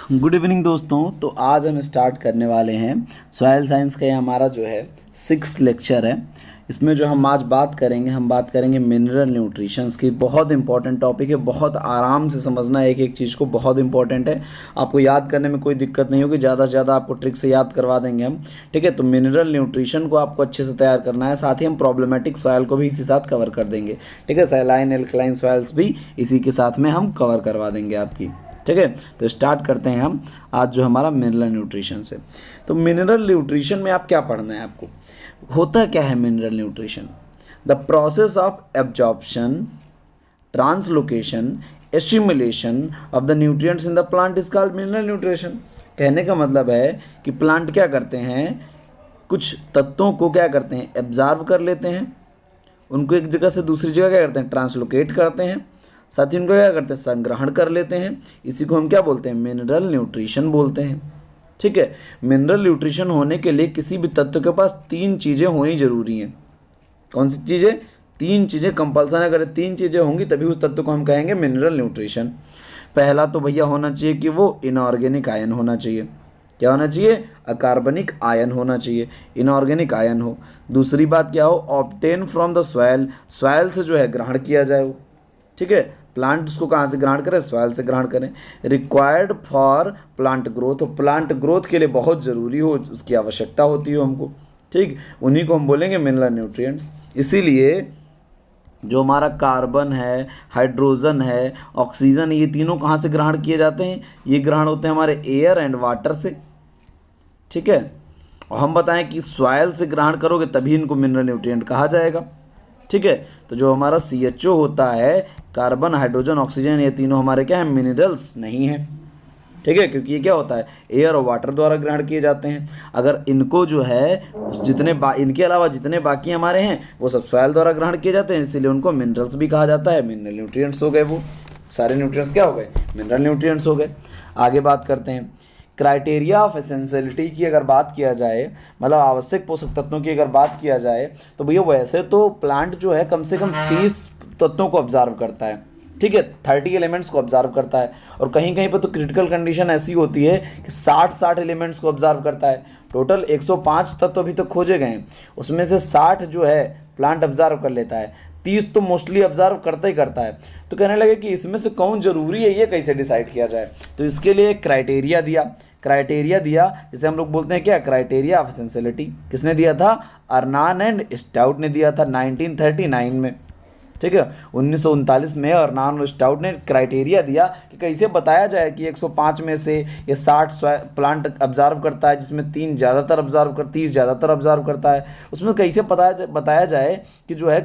Good evening दोस्तों। तो आज हम स्टार्ट करने वाले हैं सॉइल साइंस का। ये हमारा जो है 6th लेक्चर है। इसमें जो हम आज हम बात करेंगे मिनरल न्यूट्रिशंस की। बहुत इंपॉर्टेंट टॉपिक है, बहुत आराम से समझना है, एक एक चीज़ को बहुत इंपॉर्टेंट है। आपको याद करने में कोई दिक्कत नहीं होगी, ज़्यादा से ज़्यादा आपको ट्रिक से याद करवा देंगे हम। ठीक है, तो मिनरल न्यूट्रिशन को आपको अच्छे से तैयार करना है, साथ ही हम प्रॉब्लमेटिक सॉइल को भी इसी साथ कवर कर देंगे। ठीक है, सैलाइन एल्कलाइन सॉइल्स भी इसी के साथ में हम कवर करवा देंगे आपकी। ठीक है, तो स्टार्ट करते हैं हम आज जो हमारा मिनरल न्यूट्रिशन से। तो मिनरल न्यूट्रिशन में आप क्या पढ़ना है, आपको होता क्या है mineral nutrition? The process of absorption, translocation, assimilation of the nutrients in the plant is called mineral nutrition. कहने का मतलब है कि प्लांट क्या करते हैं, कुछ तत्वों को क्या करते हैं, एब्जॉर्ब कर लेते हैं, उनको एक जगह से दूसरी जगह क्या करते हैं, ट्रांसलोकेट करते हैं, साथ ही उनको क्या करते हैं, संग्रहण कर लेते हैं। इसी को हम क्या बोलते हैं, मिनरल न्यूट्रिशन बोलते हैं। ठीक है, मिनरल न्यूट्रिशन होने के लिए किसी भी तत्व के पास 3 चीज़ें होनी जरूरी हैं। कौन सी चीज़ें? 3 चीज़ें कंपल्सन। अगर 3 चीज़ें होंगी तभी उस तत्व को हम कहेंगे मिनरल न्यूट्रिशन। पहला तो भैया होना चाहिए कि वो इनऑर्गेनिक आयन होना चाहिए। क्या होना चाहिए? अकार्बनिक आयन होना चाहिए, इनऑर्गेनिक आयन हो। दूसरी बात क्या हो? Obtain from the soil, soil से जो है ग्रहण किया जाए वो। ठीक है, प्लांट उसको कहाँ से ग्रहण करें? सॉइल से ग्रहण करें। Required for plant growth, plant growth के लिए बहुत ज़रूरी हो, उसकी आवश्यकता होती है हमको। ठीक, उन्हीं को हम बोलेंगे मिनरल न्यूट्रिएंट्स। इसीलिए जो हमारा कार्बन है, हाइड्रोजन है, ऑक्सीजन, ये तीनों कहाँ से ग्रहण किए जाते हैं? ये ग्रहण होते हैं हमारे एयर एंड वाटर से। ठीक है, और हम बताएं कि सॉइल से ग्रहण करोगे तभी इनको मिनरल न्यूट्रिएंट कहा जाएगा। ठीक है, तो जो हमारा CHO होता है, कार्बन, हाइड्रोजन, ऑक्सीजन, ये तीनों हमारे क्या है, मिनरल्स नहीं है। ठीक है, क्योंकि ये क्या होता है, एयर और वाटर द्वारा ग्रहण किए जाते हैं। अगर इनको जो है इनके अलावा जितने बाकी हमारे हैं वो सब सॉइल द्वारा ग्रहण किए जाते हैं, इसीलिए उनको मिनरल्स भी कहा जाता है। मिनरल न्यूट्रिएंट्स हो गए, वो सारे न्यूट्रिएंट्स क्या हो गए, मिनरल न्यूट्रिएंट्स हो गए। आगे बात करते हैं क्राइटेरिया ऑफ एसेंशियलिटी की। अगर बात किया जाए, मतलब आवश्यक पोषक तत्वों की अगर बात किया जाए, तो भैया वैसे तो प्लांट जो है कम से कम 30 तत्वों को ऑब्जर्व करता है। ठीक है, 30 एलिमेंट्स को ऑब्जर्व करता है, और कहीं कहीं पर तो क्रिटिकल कंडीशन ऐसी होती है कि 60 एलिमेंट्स को ऑब्जर्व करता है। टोटल 105 तत्व अभी तक खोजे गए हैं, उसमें से 60 जो है प्लांट ऑब्जर्व कर लेता है, 30 तो मोस्टली ऑब्जर्व करता ही करता है। तो कहने लगे कि इसमें से कौन जरूरी है, ये कैसे डिसाइड किया जाए? तो इसके लिए एक क्राइटेरिया दिया, जिसे हम लोग बोलते हैं क्या, क्राइटेरिया ऑफ एसेंशियलिटी। किसने दिया था? अर्नान एंड स्टाउट ने दिया था 1939 में। ठीक है, 1939 में अर्नान और स्टाउट ने क्राइटेरिया दिया कि कैसे बताया जाए कि 105 में से ये 60 प्लांट ऑब्जर्व करता है, जिसमें 30 ज़्यादातर ऑब्जर्व करता है। उसमें कैसे बताया जाए कि जो है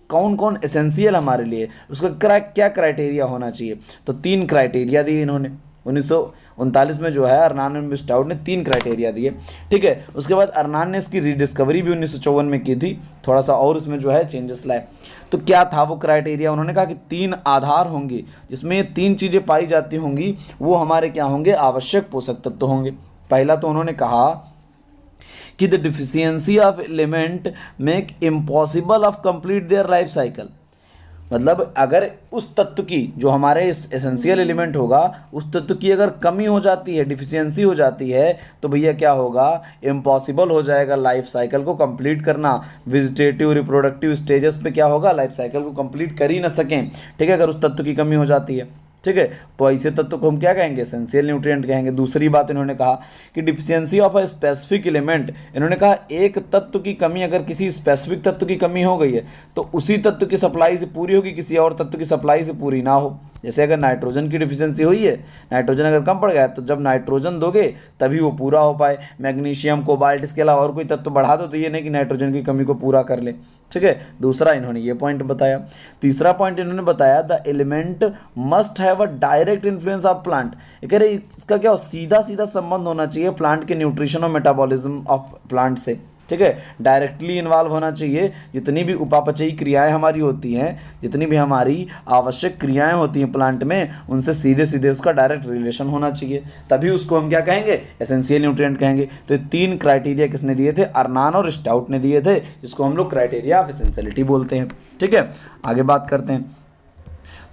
कौन कौन एसेंशियल हमारे लिए, उसका क्या क्राइटेरिया होना चाहिए। तो 3 क्राइटेरिया दिए इन्होंने 1939 में, जो है अर्नान एंड स्टाउट ने 3 क्राइटेरिया दिए। ठीक है, उसके बाद अर्नान ने इसकी रीडिस्कवरी भी 1954 में की थी, थोड़ा सा और इसमें जो है चेंजेस लाए। तो क्या था वो क्राइटेरिया? उन्होंने कहा कि 3 आधार होंगे जिसमें ये 3 चीज़ें पाई जाती होंगी, वो हमारे क्या होंगे, आवश्यक पोषक तत्व होंगे। पहला तो उन्होंने कहा कि the deficiency of element make impossible of complete their life cycle. मतलब अगर उस तत्व की, जो हमारे एसेंशियल एलिमेंट होगा, उस तत्व की अगर कमी हो जाती है, डिफिशियंसी हो जाती है, तो भैया क्या होगा, इम्पॉसिबल हो जाएगा लाइफ साइकिल को कंप्लीट करना। वेजिटेटिव रिप्रोडक्टिव स्टेजेस पे क्या होगा, लाइफ साइकिल को कंप्लीट कर ही ना सकें। ठीक है, अगर उस तत्व की कमी हो जाती है। ठीक है, तो ऐसे तत्व को हम क्या कहेंगे, एसेंशियल न्यूट्रिएंट कहेंगे। दूसरी बात इन्होंने कहा कि deficiency of a specific element, इन्होंने कहा एक तत्व की कमी, अगर किसी स्पेसिफिक तत्व की कमी हो गई है तो उसी तत्व की सप्लाई से पूरी होगी, किसी और तत्व की सप्लाई से पूरी ना हो। जैसे अगर नाइट्रोजन की डिफिशियंसी हुई है, नाइट्रोजन अगर कम पड़ गया है, तो जब नाइट्रोजन दोगे तभी वो पूरा हो पाए। मैग्नीशियम, कोबाल्ट, इसके अलावा और कोई तत्व बढ़ा दो तो ये नहीं कि नाइट्रोजन की कमी को पूरा कर ले। ठीक है, दूसरा इन्होंने ये पॉइंट बताया। तीसरा पॉइंट इन्होंने बताया, the element must have a direct influence of plant. कह रहे इसका क्या हो, सीधा संबंध होना चाहिए प्लांट के न्यूट्रिशन और मेटाबॉलिज्म ऑफ प्लांट से। ठीक है, डायरेक्टली इन्वॉल्व होना चाहिए। जितनी भी उपापचयी क्रियाएं हमारी होती हैं, जितनी भी हमारी आवश्यक क्रियाएं होती हैं प्लांट में, उनसे सीधे उसका डायरेक्ट रिलेशन होना चाहिए, तभी उसको हम क्या कहेंगे, एसेंशियल न्यूट्रिएंट कहेंगे। तो 3 क्राइटेरिया किसने दिए थे, अर्नान और स्टाउट ने दिए थे, जिसको हम लोग क्राइटेरिया ऑफ एसेंशियलिटी बोलते हैं। ठीक है, आगे बात करते हैं।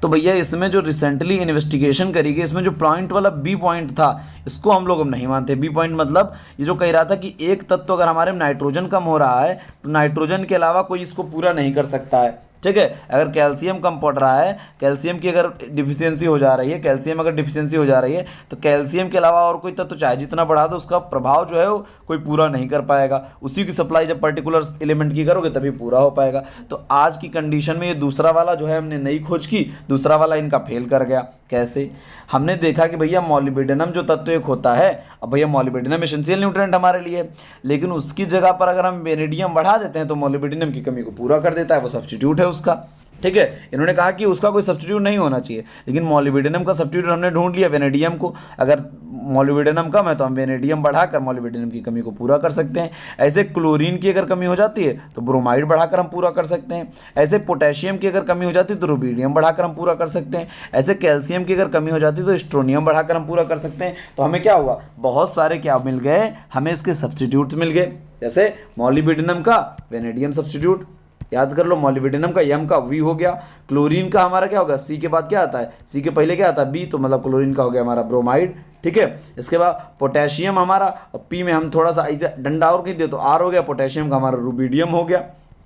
तो भैया इसमें जो रिसेंटली इन्वेस्टिगेशन करी गई, इसमें जो पॉइंट वाला बी पॉइंट था, इसको हम लोग अब नहीं मानते। बी पॉइंट मतलब ये जो कह रहा था कि एक तत्व अगर हमारे में नाइट्रोजन कम हो रहा है तो नाइट्रोजन के अलावा कोई इसको पूरा नहीं कर सकता है, ठीक है। अगर कैल्शियम कम पड़ रहा है, कैल्शियम की अगर डिफिशियंसी हो जा रही है, कैल्शियम अगर डिफिशियंसी हो जा रही है तो कैल्शियम के अलावा और कोई तत्व चाहे जितना बढ़ा दो उसका प्रभाव जो है वो कोई पूरा नहीं कर पाएगा। उसी की सप्लाई जब पर्टिकुलर एलिमेंट की करोगे तभी पूरा हो पाएगा। तो आज की कंडीशन में ये दूसरा वाला जो है हमने नई खोज की, दूसरा वाला इनका फेल कर गया। कैसे? हमने देखा कि भैया मॉलिब्डेनम जो तत्व एक होता है, अब भैया मॉलिब्डेनम एसेंशियल न्यूट्रिएंट हमारे लिए, लेकिन उसकी जगह पर अगर हम वेनेडियम बढ़ा देते हैं तो मॉलिब्डेनम की कमी को पूरा कर देता है, वो सब्स्टिट्यूट है उसका, ठीक है। इन्होंने कहा कि उसका कोई सब्स्टिट्यूट नहीं होना चाहिए, लेकिन मॉलिब्डेनम का सब्स्टिट्यूट हमने ढूंढ लिया वेनेडियम को। अगर मॉलिब्डेनम कम है तो हम वेनेडियम बढ़ाकर मॉलिब्डेनम की कमी को पूरा कर सकते हैं। ऐसे क्लोरीन की अगर कमी हो जाती है तो ब्रोमाइड बढ़ाकर हम पूरा कर सकते हैं। ऐसे पोटेशियम की अगर कमी हो जाती है तो रुबिडियम बढ़ाकर हम पूरा कर सकते हैं। ऐसे कैल्शियम की अगर कमी हो जाती है तो स्ट्रोनियम बढ़ाकर हम पूरा कर सकते हैं। तो हमें क्या हुआ, बहुत सारे क्या मिल गए, हमें इसके सब्स्टिट्यूट्स मिल गए। जैसे मॉलिब्डेनम का वेनेडियम सब्स्टिट्यूट, याद कर लो, मॉलिब्डेनम का एम का वी हो गया। क्लोरीन का हमारा क्या होगा, सी के बाद क्या आता है, सी के पहले क्या आता है, बी, तो मतलब क्लोरीन का हो गया हमारा ब्रोमाइड, ठीक है। इसके बाद पोटेशियम हमारा, पी में हम थोड़ा सा ऐसे डंडा और खींच दे तो आर हो गया, पोटेशियम का हमारा रुबिडियम हो गया,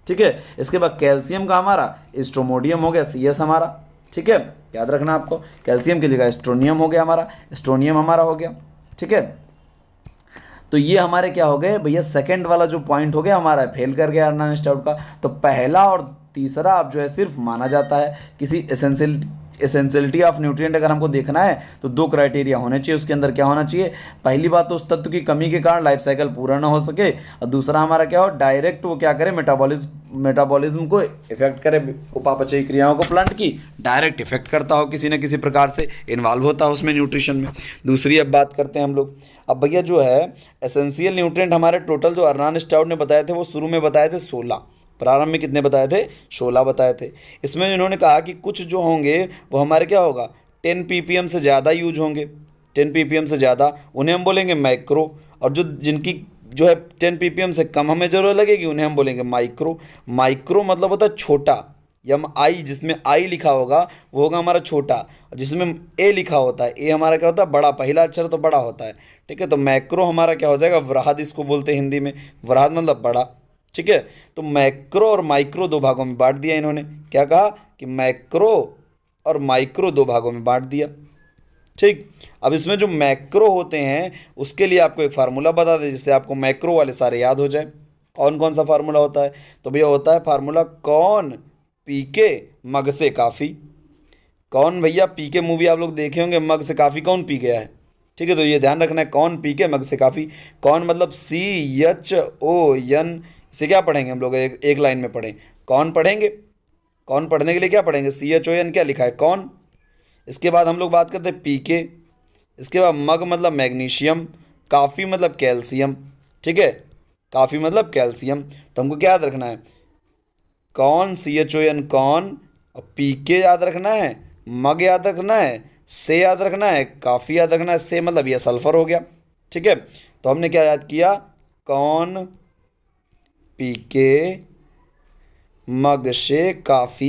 ठीक है। इसके बाद कैल्शियम का हमारा स्ट्रोमोडियम हो गया, सी एस हमारा, ठीक है। याद रखना आपको, कैल्शियम की जगह स्ट्रोनियम हो गया हमारा, स्ट्रोनियम हमारा हो गया, ठीक है। तो ये हमारे क्या हो गए भैया, सेकंड वाला जो पॉइंट हो गया हमारा फेल कर गया अर्नान स्टाउट का। तो पहला और तीसरा अब जो है सिर्फ माना जाता है। किसी एसेंशियलिटी ऑफ न्यूट्रिएंट अगर हमको देखना है तो दो क्राइटेरिया होने चाहिए उसके अंदर। क्या होना चाहिए, पहली बात तो उस तत्व की कमी के कारण लाइफ साइकिल पूरा ना हो सके, और दूसरा हमारा क्या हो, डायरेक्ट वो क्या करे, मेटाबॉलिज्म को इफेक्ट करे, उपापचयी क्रियाओं को प्लांट की डायरेक्ट इफेक्ट करता हो, किसी न किसी प्रकार से इन्वॉल्व होता हो उसमें न्यूट्रिशन में। दूसरी अब बात करते हैं हम लोग। अब भैया जो है एसेंशियल न्यूट्रिएंट हमारे टोटल जो अर्नान स्टाउट ने बताए थे वो शुरू में बताए थे 16, प्रारंभ में कितने बताए थे, 16 बताए थे। इसमें इन्होंने कहा कि कुछ जो होंगे वो हमारे क्या होगा, 10 ppm से ज़्यादा यूज होंगे, 10 ppm से ज़्यादा, उन्हें हम बोलेंगे मैक्रो। और जो जिनकी जो है 10 ppm से कम हमें ज़रूरत लगेगी उन्हें हम बोलेंगे माइक्रो। माइक्रो मतलब होता है छोटा, यम आई, जिसमें आई लिखा होगा वो होगा हमारा छोटा, जिसमें ए लिखा होता है, ए हमारा क्या होता है, बड़ा, पहला अक्षर तो बड़ा होता है, ठीक है। तो मैक्रो हमारा क्या हो जाएगा, वृहद इसको बोलते हैं हिंदी में, वृहद मतलब बड़ा, ठीक है। तो मैक्रो और माइक्रो दो भागों में बांट दिया इन्होंने। क्या कहा कि मैक्रो और माइक्रो दो भागों में बांट दिया, ठीक। अब इसमें जो मैक्रो होते हैं उसके लिए आपको एक फार्मूला बता दें जिससे आपको मैक्रो वाले सारे याद हो जाए। कौन कौन सा फार्मूला होता है, तो भैया होता है फार्मूला कौन पी के मग से काफ़ी। कौन भैया, पी के मूवी आप लोग देखे होंगे, मग से काफ़ी कौन पी गया है, ठीक है। तो ये ध्यान रखना है, कौन पी के मग से काफ़ी। कौन मतलब CHON, इसे क्या पढ़ेंगे हम लोग, एक लाइन में पढ़ें, कौन पढ़ेंगे, कौन पढ़ने के लिए क्या पढ़ेंगे, CHON क्या लिखा है, कौन। इसके बाद हम लोग बात करते हैं पी के, इसके बाद मग मतलब मैग्नीशियम, काफ़ी मतलब कैल्शियम, ठीक है, काफ़ी मतलब कैल्शियम। तो हमको क्या याद रखना है, कौन CHON कौन, और पी के याद रखना है, मग याद रखना है, से याद रखना है, काफ़ी याद रखना है, से मतलब यह सल्फर हो गया, ठीक है। तो हमने क्या याद किया, कौन पी के मग से काफ़ी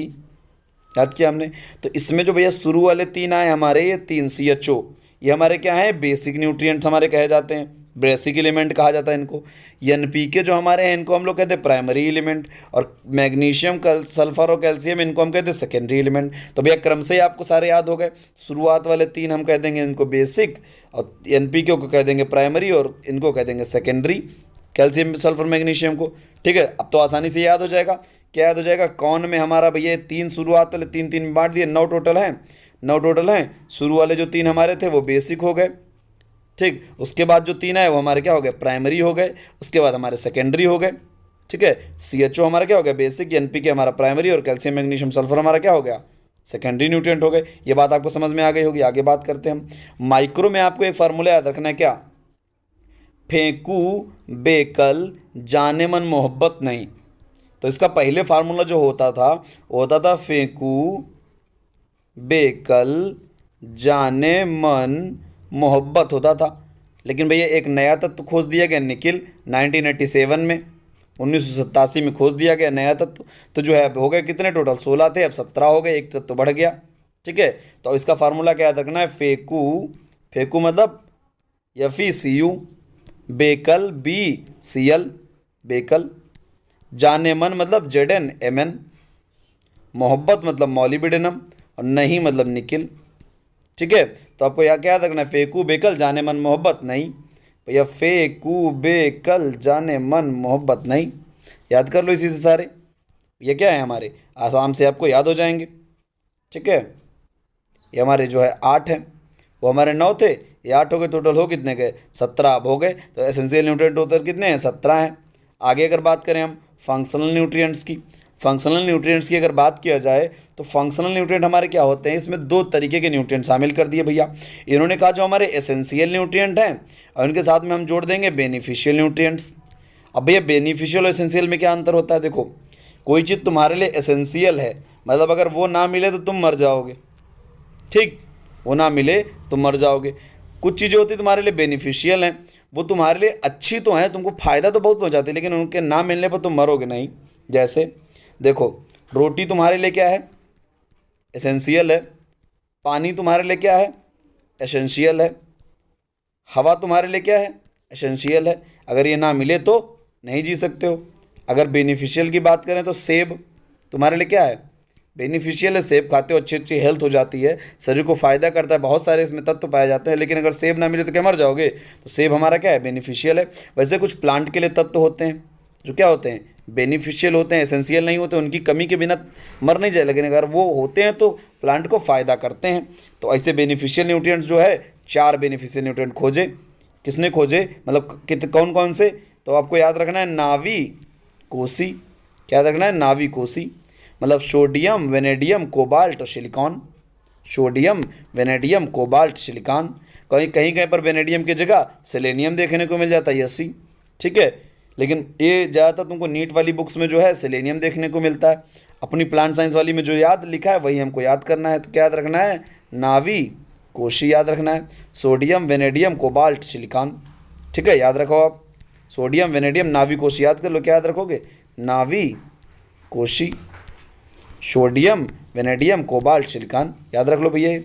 याद किया हमने। तो इसमें जो भैया शुरू वाले तीन आए हमारे, ये 3 CHO, ये हमारे क्या हैं, बेसिक न्यूट्रिएंट्स हमारे कहे जाते हैं, बेसिक एलिमेंट कहा जाता है इनको। NPK जो हमारे हैं इनको हम लोग कहते हैं प्राइमरी एलिमेंट, और मैग्नीशियम, सल्फर और कैल्शियम इनको हम कहते हैं सेकेंडरी एलिमेंट। तो भैया क्रम से ही आपको सारे याद हो गए। शुरुआत वाले 3 हम कह देंगे इनको बेसिक, और NPK को कह देंगे प्राइमरी, और इनको कह देंगे सेकेंडरी, कैल्शियम, सल्फर, मैग्नीशियम को, ठीक है। अब तो आसानी से याद हो जाएगा। क्या याद हो जाएगा, कौन में हमारा भैया 3 शुरुआत वाले 3 में बांट दिए, 9 टोटल हैं, 9 टोटल हैं। शुरू वाले जो 3 हमारे थे वो बेसिक हो गए, ठीक। उसके बाद जो 3 आए वो हमारे क्या हो गए, प्राइमरी हो गए। उसके बाद हमारे सेकेंडरी हो गए, ठीक है। CHO हमारा क्या हो गया, बेसिक, NPK हमारा प्राइमरी, और कैल्शियम, मैग्नीशियम, सल्फर हमारा क्या हो गया, सेकेंडरी न्यूट्रिएंट हो गए। ये बात आपको समझ में आ गई होगी। आगे बात करते हैं हम। माइक्रो में आपको एक फार्मूला याद रखना है, क्या, फेंकू बेकल जाने मन मोहब्बत नहीं। तो इसका पहले फार्मूला जो होता था फेंकू बेकल जाने मन मोहब्बत होता था। लेकिन भैया एक नया तत्व खोज दिया गया, निकिल, 1987 में, 1987 में खोज दिया गया नया तत्व। तो जो है हो गए कितने टोटल, 16 थे, अब 17 हो गए, एक तत्व बढ़ गया, ठीक है, तो इसका फार्मूला क्या याद रखना है, फेकू, फेकू मतलब FeCu, बेकल BCl, बेकल, जाने मन मतलब ZnMn, मोहब्बत मतलब मॉलिब्डेनम, और नहीं मतलब निकिल। ठीक है, तो आपको यहाँ क्या याद रखना है, फेकू बेकल जाने मन मोहब्बत नहीं, भैया फेकू बेकल जाने मन मोहब्बत नहीं, याद कर लो इसी से सारे, ये क्या है हमारे, आसाम से आपको याद हो जाएंगे। ठीक है, ये हमारे जो है 8 हैं, वो हमारे 9 थे, ये 8 हो गए, टोटल हो कितने गए, 17 अब हो गए। तो एसेंशियल न्यूट्रिएंट टोटल कितने हैं, 17 हैं। आगे अगर बात करें हम फंक्शनल न्यूट्रिएंट्स की, फंक्शनल न्यूट्रिएंट्स की अगर बात किया जाए तो फंक्शनल न्यूट्रिएंट हमारे क्या होते हैं, इसमें 2 तरीके के न्यूट्रिएंट शामिल कर दिए भैया। इन्होंने कहा जो हमारे एसेंशियल न्यूट्रिएंट हैं और उनके साथ में हम जोड़ देंगे बेनिफिशियल न्यूट्रिएंट्स। अब भैया बेनिफिशियल और एसेंशियल में क्या अंतर होता है, देखो कोई चीज़ तुम्हारे लिए एसेंशियल है, मतलब अगर वो ना मिले तो तुम मर जाओगे, ठीक, वो ना मिले तो मर जाओगे। कुछ चीज़ें होती तुम्हारे लिए बेनिफिशियल हैं, वो तुम्हारे लिए अच्छी तो हैं, तुमको फ़ायदा तो बहुत पहुंचाती है, लेकिन उनके ना मिलने पर तुम मरोगे नहीं। जैसे देखो रोटी तुम्हारे लिए क्या है, एसेंशियल है, पानी तुम्हारे लिए क्या है, एसेंशियल है, हवा तुम्हारे लिए क्या है, एसेंशियल है, अगर ये ना मिले तो नहीं जी सकते हो। अगर बेनिफिशियल की बात करें तो सेब तुम्हारे लिए क्या है, बेनिफिशियल है, सेब खाते हो अच्छी अच्छी हेल्थ हो जाती है, शरीर को फायदा करता है, बहुत सारे इसमें तत्व पाए जाते हैं, लेकिन अगर सेब ना मिले तो क्या मर जाओगे, तो सेब हमारा क्या है, बेनिफिशियल है। वैसे कुछ प्लांट के लिए तत्व होते हैं जो क्या होते हैं, बेनिफिशियल होते हैं, एसेंशियल नहीं होते, उनकी कमी के बिना मर नहीं जाए, लेकिन अगर वो होते हैं तो प्लांट को फ़ायदा करते हैं। तो ऐसे बेनिफिशियल न्यूट्रिएंट्स जो है 4 बेनिफिशियल न्यूट्रिएंट खोजे, किसने खोजे, मतलब कौन कौन से, तो आपको याद रखना है नावी कोसी, क्या याद रखना है, नावी कोसी, मतलब सोडियम वेनेडियम कोबाल्ट और silicon, sodium vanadium cobalt silicon, कहीं कहीं कहीं पर वेनेडियम की जगह सेलेनियम देखने को मिल जाता है, यसी, ठीक है, लेकिन ये ज़्यादातर तुमको नीट वाली बुक्स में जो है सेलेनियम देखने को मिलता है, अपनी प्लांट साइंस वाली में जो याद लिखा है वही हमको याद करना है। तो क्या याद रखना है, नावी कोशी याद रखना है, सोडियम वेनेडियम कोबाल्ट सिलिकॉन, ठीक है, याद रखो आप, सोडियम वेनेडियम नावी कोशी याद कर लो, क्या याद रखोगे, नावी कोशी, सोडियम वेनेडियम कोबाल्ट सिलिकॉन, याद रख लो भैया।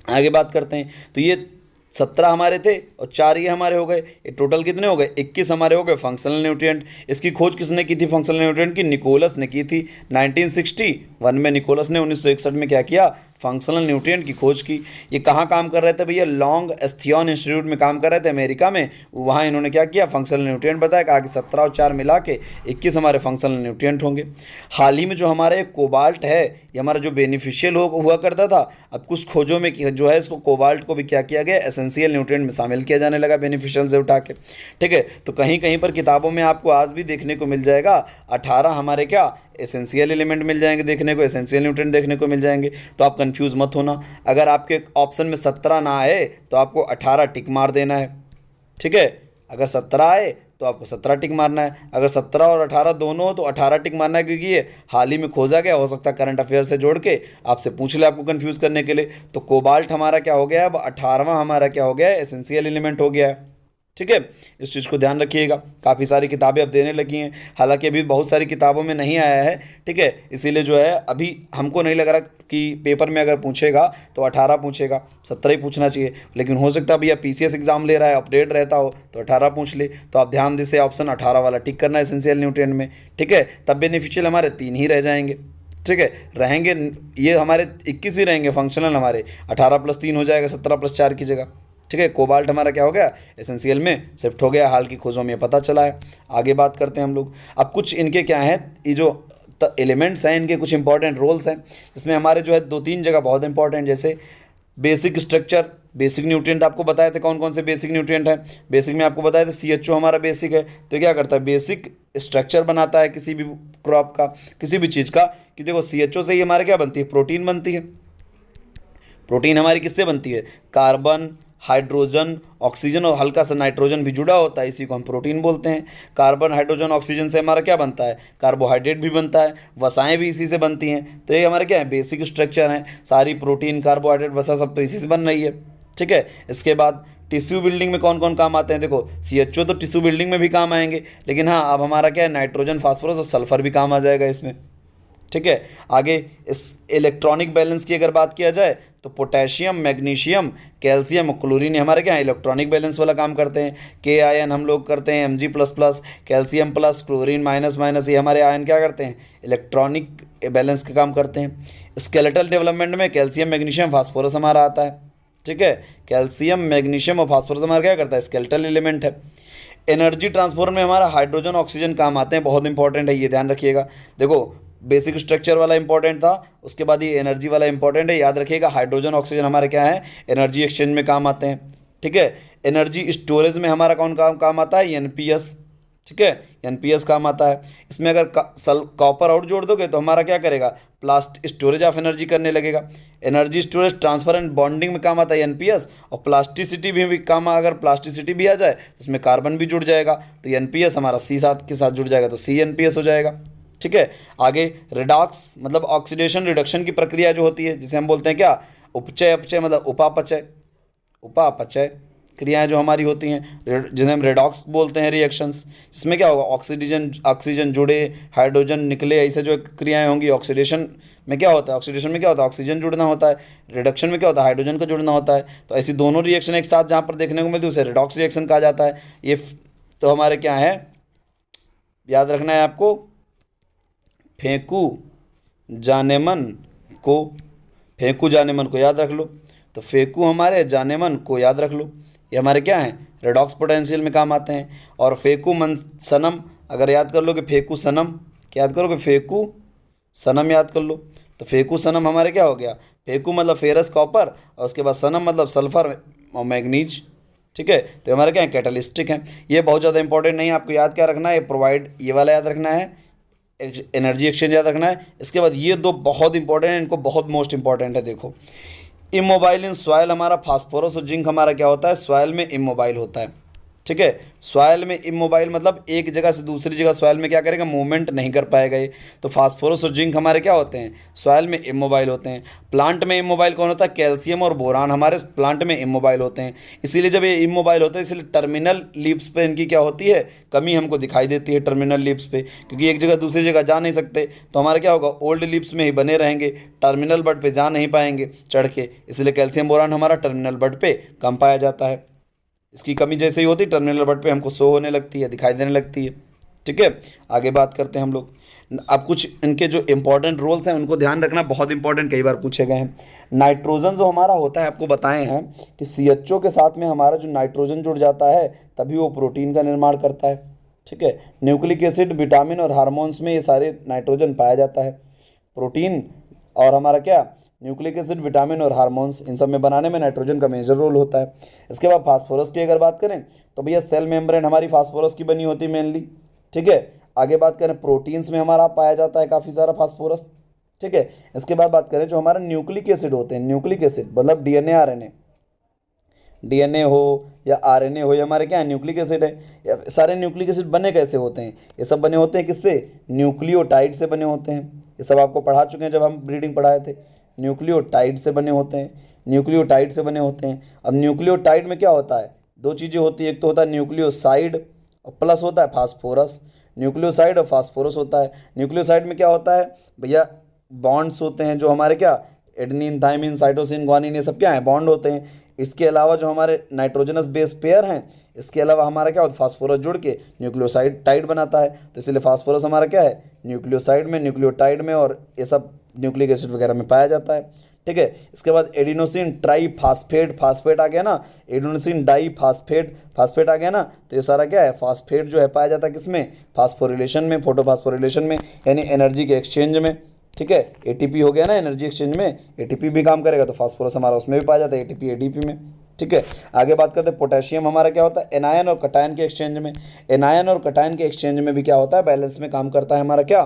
आगे बात करते हैं, तो ये 17 हमारे थे और 4 ये हमारे हो गए, ये टोटल कितने हो गए, 21 हमारे हो गए फंक्शनल न्यूट्रिएंट। इसकी खोज किसने की थी फंक्शनल न्यूट्रिएंट की, निकोलस ने की थी 1961 में, निकोलस ने 1961 में क्या किया, फंक्शनल न्यूट्रिएंट की खोज की। ये कहाँ काम कर रहे थे भैया, लॉन्ग एस्थियन इंस्टीट्यूट में काम कर रहे थे अमेरिका में, वहाँ इन्होंने क्या किया, फंक्शनल न्यूट्रिएंट बताया, कहा कि 17 और 4 मिला के 21 हमारे फंक्शनल न्यूट्रिएंट होंगे। हाल ही में जो हमारे कोबाल्ट है, ये हमारा जो बेनिफिशियल हुआ करता था, अब कुछ खोजों में जो है इसको कोबाल्ट को भी क्या किया गया, एसेंशियल न्यूट्रिएंट में शामिल किया जाने लगा, बेनिफिशियल से उठा के, ठीक है। तो कहीं कहीं पर किताबों में आपको आज भी देखने को मिल जाएगा 18 हमारे क्या एसेंशियल एलिमेंट मिल जाएंगे देखने को, एसेंशियल न्यूट्रिएंट देखने को मिल जाएंगे। तो आप कंफ्यूज मत होना, अगर आपके ऑप्शन में 17 ना आए तो आपको 18 टिक मार देना है, ठीक है, अगर 17 आए तो आपको 17 टिक मारना है, अगर 17 और 18 दोनों हो तो 18 टिक मारना है, क्योंकि ये हाल ही में खोजा गया, हो सकता है करंट अफेयर से जोड़ के आपसे पूछ ले आपको कंफ्यूज करने के लिए। तो कोबाल्ट हमारा क्या हो गया, अब 18वां हमारा क्या हो गया, एसेंशियल एलिमेंट हो गया है, ठीक है, इस चीज़ को ध्यान रखिएगा। काफ़ी सारी किताबें अब देने लगी हैं, हालांकि अभी बहुत सारी किताबों में नहीं आया है, ठीक है, इसीलिए जो है अभी हमको नहीं लग रहा कि पेपर में अगर पूछेगा तो 18 पूछेगा, 17 ही पूछना चाहिए, लेकिन हो सकता है भैया PCS एग्जाम ले रहा है, अपडेट रहता हो तो 18 पूछ ले। तो आप ध्यान दे से ऑप्शन 18 वाला टिक करना है एसेंशियल न्यूट्रिएंट में, ठीक है, तब बेनिफिशियल हमारे 3 ही रह जाएंगे, ठीक है, रहेंगे ये हमारे 21 ही रहेंगे, फंक्शनल हमारे 18 + 3 हो जाएगा, 17 + 4 की जगह, ठीक है। कोबाल्ट हमारा क्या हो गया, एसेंशियल में शिफ्ट हो गया, हाल की खोजों में पता चला है। आगे बात करते हैं हम लोग, अब कुछ इनके क्या हैं, ये जो एलिमेंट्स हैं इनके कुछ इंपॉर्टेंट रोल्स हैं, इसमें हमारे जो है 2-3 जगह बहुत इंपॉर्टेंट, जैसे बेसिक स्ट्रक्चर, बेसिक न्यूट्रिएंट आपको बताए थे कौन कौन से बेसिक न्यूट्रिएंट हैं, बेसिक में आपको बताया था CHO हमारा बेसिक है, तो क्या करता है, बेसिक स्ट्रक्चर बनाता है किसी भी क्रॉप का, किसी भी चीज़ का, कि देखो CHO से ही हमारे क्या बनती है, प्रोटीन बनती है। प्रोटीन हमारी किससे बनती है, कार्बन, हाइड्रोजन, ऑक्सीजन और हल्का सा नाइट्रोजन भी जुड़ा होता है, इसी को हम प्रोटीन बोलते हैं। कार्बन, हाइड्रोजन, ऑक्सीजन से हमारा क्या बनता है, कार्बोहाइड्रेट भी बनता है, वसाएं भी इसी से बनती हैं। तो ये हमारे क्या है, बेसिक स्ट्रक्चर हैं, सारी प्रोटीन, कार्बोहाइड्रेट, वसा सब तो इसी से बन रही है, ठीक है। इसके बाद टिश्यू बिल्डिंग में कौन कौन काम आते हैं, देखो CHO तो टिश्यू बिल्डिंग में भी काम आएंगे, लेकिन हाँ अब हमारा क्या है, नाइट्रोजन, फास्फोरस और सल्फर भी काम आ जाएगा इसमें, ठीक है। आगे इस इलेक्ट्रॉनिक बैलेंस की अगर बात किया जाए तो पोटेशियम, मैग्नीशियम, कैल्शियम और क्लोरीन हमारे क्या है, इलेक्ट्रॉनिक बैलेंस वाला काम करते हैं। के आयन हम लोग करते हैं Mg plus plus, calcium plus, chlorine minus minus, ये हमारे आयन क्या करते हैं, इलेक्ट्रॉनिक बैलेंस का काम करते हैं। स्केलेटल डेवलपमेंट में कैल्शियम, मैग्नीशियम, फास्फोरस हमारा आता है। ठीक है, कैल्शियम, मैग्नीशियम और फास्फोरस हमारा क्या करता है, स्केलेटल एलिमेंट है। एनर्जी ट्रांसफर में हमारा हाइड्रोजन, ऑक्सीजन काम आते हैं, बहुत इंपॉर्टेंट है, ये ध्यान रखिएगा। देखो बेसिक स्ट्रक्चर वाला इंपॉर्टेंट था, उसके बाद ये एनर्जी वाला इंपॉर्टेंट है, याद रखिएगा। हाइड्रोजन, ऑक्सीजन हमारे क्या है, एनर्जी एक्सचेंज में काम आते हैं। ठीक है, एनर्जी स्टोरेज में हमारा कौन काम आता है, एनपीएस। ठीक है, एनपीएस काम आता है। इसमें अगर कॉपर और जोड़ दोगे तो हमारा क्या करेगा, प्लास्ट स्टोरेज ऑफ एनर्जी करने लगेगा। Energy storage, transfer and bonding में काम आता है एनपीएस। और प्लास्टिसिटी भी काम, अगर प्लास्टिसिटी भी आ जाए तो उसमें कार्बन भी जुड़ जाएगा, तो एनपीएस हमारा सी साथ के साथ जुड़ जाएगा, तो सी एनपीएस हो जाएगा। ठीक है, आगे रिडॉक्स मतलब ऑक्सीडेशन रिडक्शन की प्रक्रिया जो होती है, जिसे हम बोलते हैं क्या, उपचय अपचय मतलब उपापचय, उपापचय क्रियाएं जो हमारी होती हैं, जिन्हें हम रेडॉक्स बोलते हैं रिएक्शंस। जिसमें क्या होगा, ऑक्सीजन जुड़े, हाइड्रोजन निकले, ऐसे जो क्रियाएं होंगी। ऑक्सीडेशन में क्या होता है, ऑक्सीडेशन में क्या होता है, ऑक्सीजन जुड़ना होता है। रिडक्शन में क्या होता है, हाइड्रोजन का जुड़ना होता है। तो ऐसी दोनों रिएक्शन एक साथ जहाँ पर देखने को मिलती है उसे रिडॉक्स रिएक्शन कहा जाता है। ये तो हमारे क्या है, याद रखना है आपको, फेंकू जानेमन को, फेंकू जानेमन को याद रख लो। तो फेंकू हमारे, जानेमन को याद रख लो, ये हमारे क्या हैं, रेडॉक्स पोटेंशियल में काम आते हैं। और फेंकू मन सनम, अगर याद कर लो कि फेंकू सनम, क्या याद करोगे, फेंकू सनम याद कर लो। तो फेंकू सनम हमारे क्या हो गया, फेंकू मतलब फेरस कॉपर, और उसके बाद सनम मतलब सल्फर और मैग्नीज। ठीक है, तो हमारे क्या है, कैटलिस्टिक हैं। ये बहुत ज़्यादा इंपॉर्टेंट नहीं है, आपको याद क्या रखना है, ये प्रोवाइड, ये वाला याद रखना है, एनर्जी एक्सचेंज याद रखना है। इसके बाद ये दो बहुत इंपॉर्टेंट है, इनको बहुत मोस्ट इंपॉर्टेंट है। देखो, इमोबाइल इन सॉयल, हमारा फास्फोरस और जिंक हमारा क्या होता है, सॉयल में इमोबाइल होता है। ठीक है, सॉयल में इमोबाइल मतलब एक जगह से दूसरी जगह सॉयल में क्या करेगा, मूवमेंट नहीं कर पाएगा ये। तो फास्फोरस और जिंक हमारे क्या होते हैं, सॉयल में इमोबाइल होते हैं। प्लांट में इमोबाइल कौन होता है, कैल्शियम और बोरान हमारे प्लांट में इमोबाइल होते हैं। इसीलिए जब ये इमोबाइल होते हैं, इसलिए टर्मिनल लीव्स पे इनकी क्या होती है, कमी हमको दिखाई देती है टर्मिनल लीव्स पे, क्योंकि एक जगह दूसरी जगह जा नहीं सकते। तो हमारा क्या होगा, ओल्ड लीव्स में ही बने रहेंगे, टर्मिनल बड पे जा नहीं पाएंगे चढ़ के, इसलिए कैल्शियम बोरान हमारा टर्मिनल बड पे कम पाया जाता है। इसकी कमी जैसे ही होती है टर्मिनल बड पे हमको शो होने लगती है, दिखाई देने लगती है। ठीक है, आगे बात करते हैं हम लोग। अब कुछ इनके जो इंपॉर्टेंट रोल्स हैं उनको ध्यान रखना, बहुत इंपॉर्टेंट, कई बार पूछे गए हैं। नाइट्रोजन जो हमारा होता है, आपको बताए हैं कि CHO के साथ में हमारा जो नाइट्रोजन जुड़ जाता है तभी वो प्रोटीन का निर्माण करता है। ठीक है, न्यूक्लिक एसिड, विटामिन और हार्मोन्स में ये सारे नाइट्रोजन पाया जाता है। प्रोटीन और हमारा क्या, न्यूक्लिक एसिड, विटामिन और हार्मोन्स, इन सब में बनाने में नाइट्रोजन का मेजर रोल होता है। इसके बाद फास्फोरस की अगर बात करें तो भैया सेल मेम्ब्रेन हमारी फास्फोरस की बनी होती है मेनली। ठीक है, आगे बात करें प्रोटीन्स में हमारा पाया जाता है काफ़ी सारा फास्फोरस। ठीक है, इसके बाद बात करें जो हमारा न्यूक्लिक एसिड होते हैं, न्यूक्लिक एसिड मतलब DNA RNA, DNA हो या RNA हो, ये हमारे क्या है, न्यूक्लिक एसिड है। सारे न्यूक्लिक एसिड बने कैसे होते हैं, ये सब बने होते हैं किससे, न्यूक्लियोटाइड से बने होते हैं। ये सब आपको पढ़ा चुके हैं जब हम ब्रीडिंग पढ़ाए थे, न्यूक्लियोटाइड से बने होते हैं, न्यूक्लियोटाइड से बने होते हैं। अब न्यूक्लियोटाइड में क्या होता है, दो चीज़ें होती है, एक तो होता है न्यूक्लियोसाइड और प्लस होता है फास्फोरस। न्यूक्लियोसाइड और फास्फोरस होता है। न्यूक्लियोसाइड में क्या होता है भैया, बॉन्ड्स होते हैं जो हमारे क्या, एडेनिन, थाइमिन, साइटोसिन, ग्वानिन, ये सब क्या है, बॉन्ड होते हैं। इसके अलावा जो हमारे नाइट्रोजनस बेस पेयर हैं, इसके अलावा हमारा क्या होता है, फास्फोरस जुड़ के न्यूक्लियोसाइड टाइड बनाता है। तो इसलिए फास्फोरस हमारा क्या है, न्यूक्लियोसाइड में, न्यूक्लियोटाइड में और ये सब न्यूक्लिक एसिड वगैरह में पाया जाता है। ठीक है, इसके बाद एडिनोसिन ट्राई फास्फेट, फास्फेट आ गया ना, एडिनोसिन डाई फास्फेट, फास्फेट आ गया ना, तो ये सारा क्या है, फास्फेट जो है पाया जाता है किसमें, फास्फोरिलेशन में, फोटोफास्फोरिलेशन में, यानी एनर्जी के एक्सचेंज में। ठीक है, ATP हो गया ना, एनर्जी एक्सचेंज में ATP भी काम करेगा, तो फास्फोरस हमारा उसमें भी पाया जाता है, ATP ADP में। ठीक है, आगे बात करते हैं पोटेशियम हमारा क्या होता है, एनायन और कटायन के एक्सचेंज में। एनायन और कटायन के एक्सचेंज में भी क्या होता है, बैलेंस में काम करता है हमारा क्या,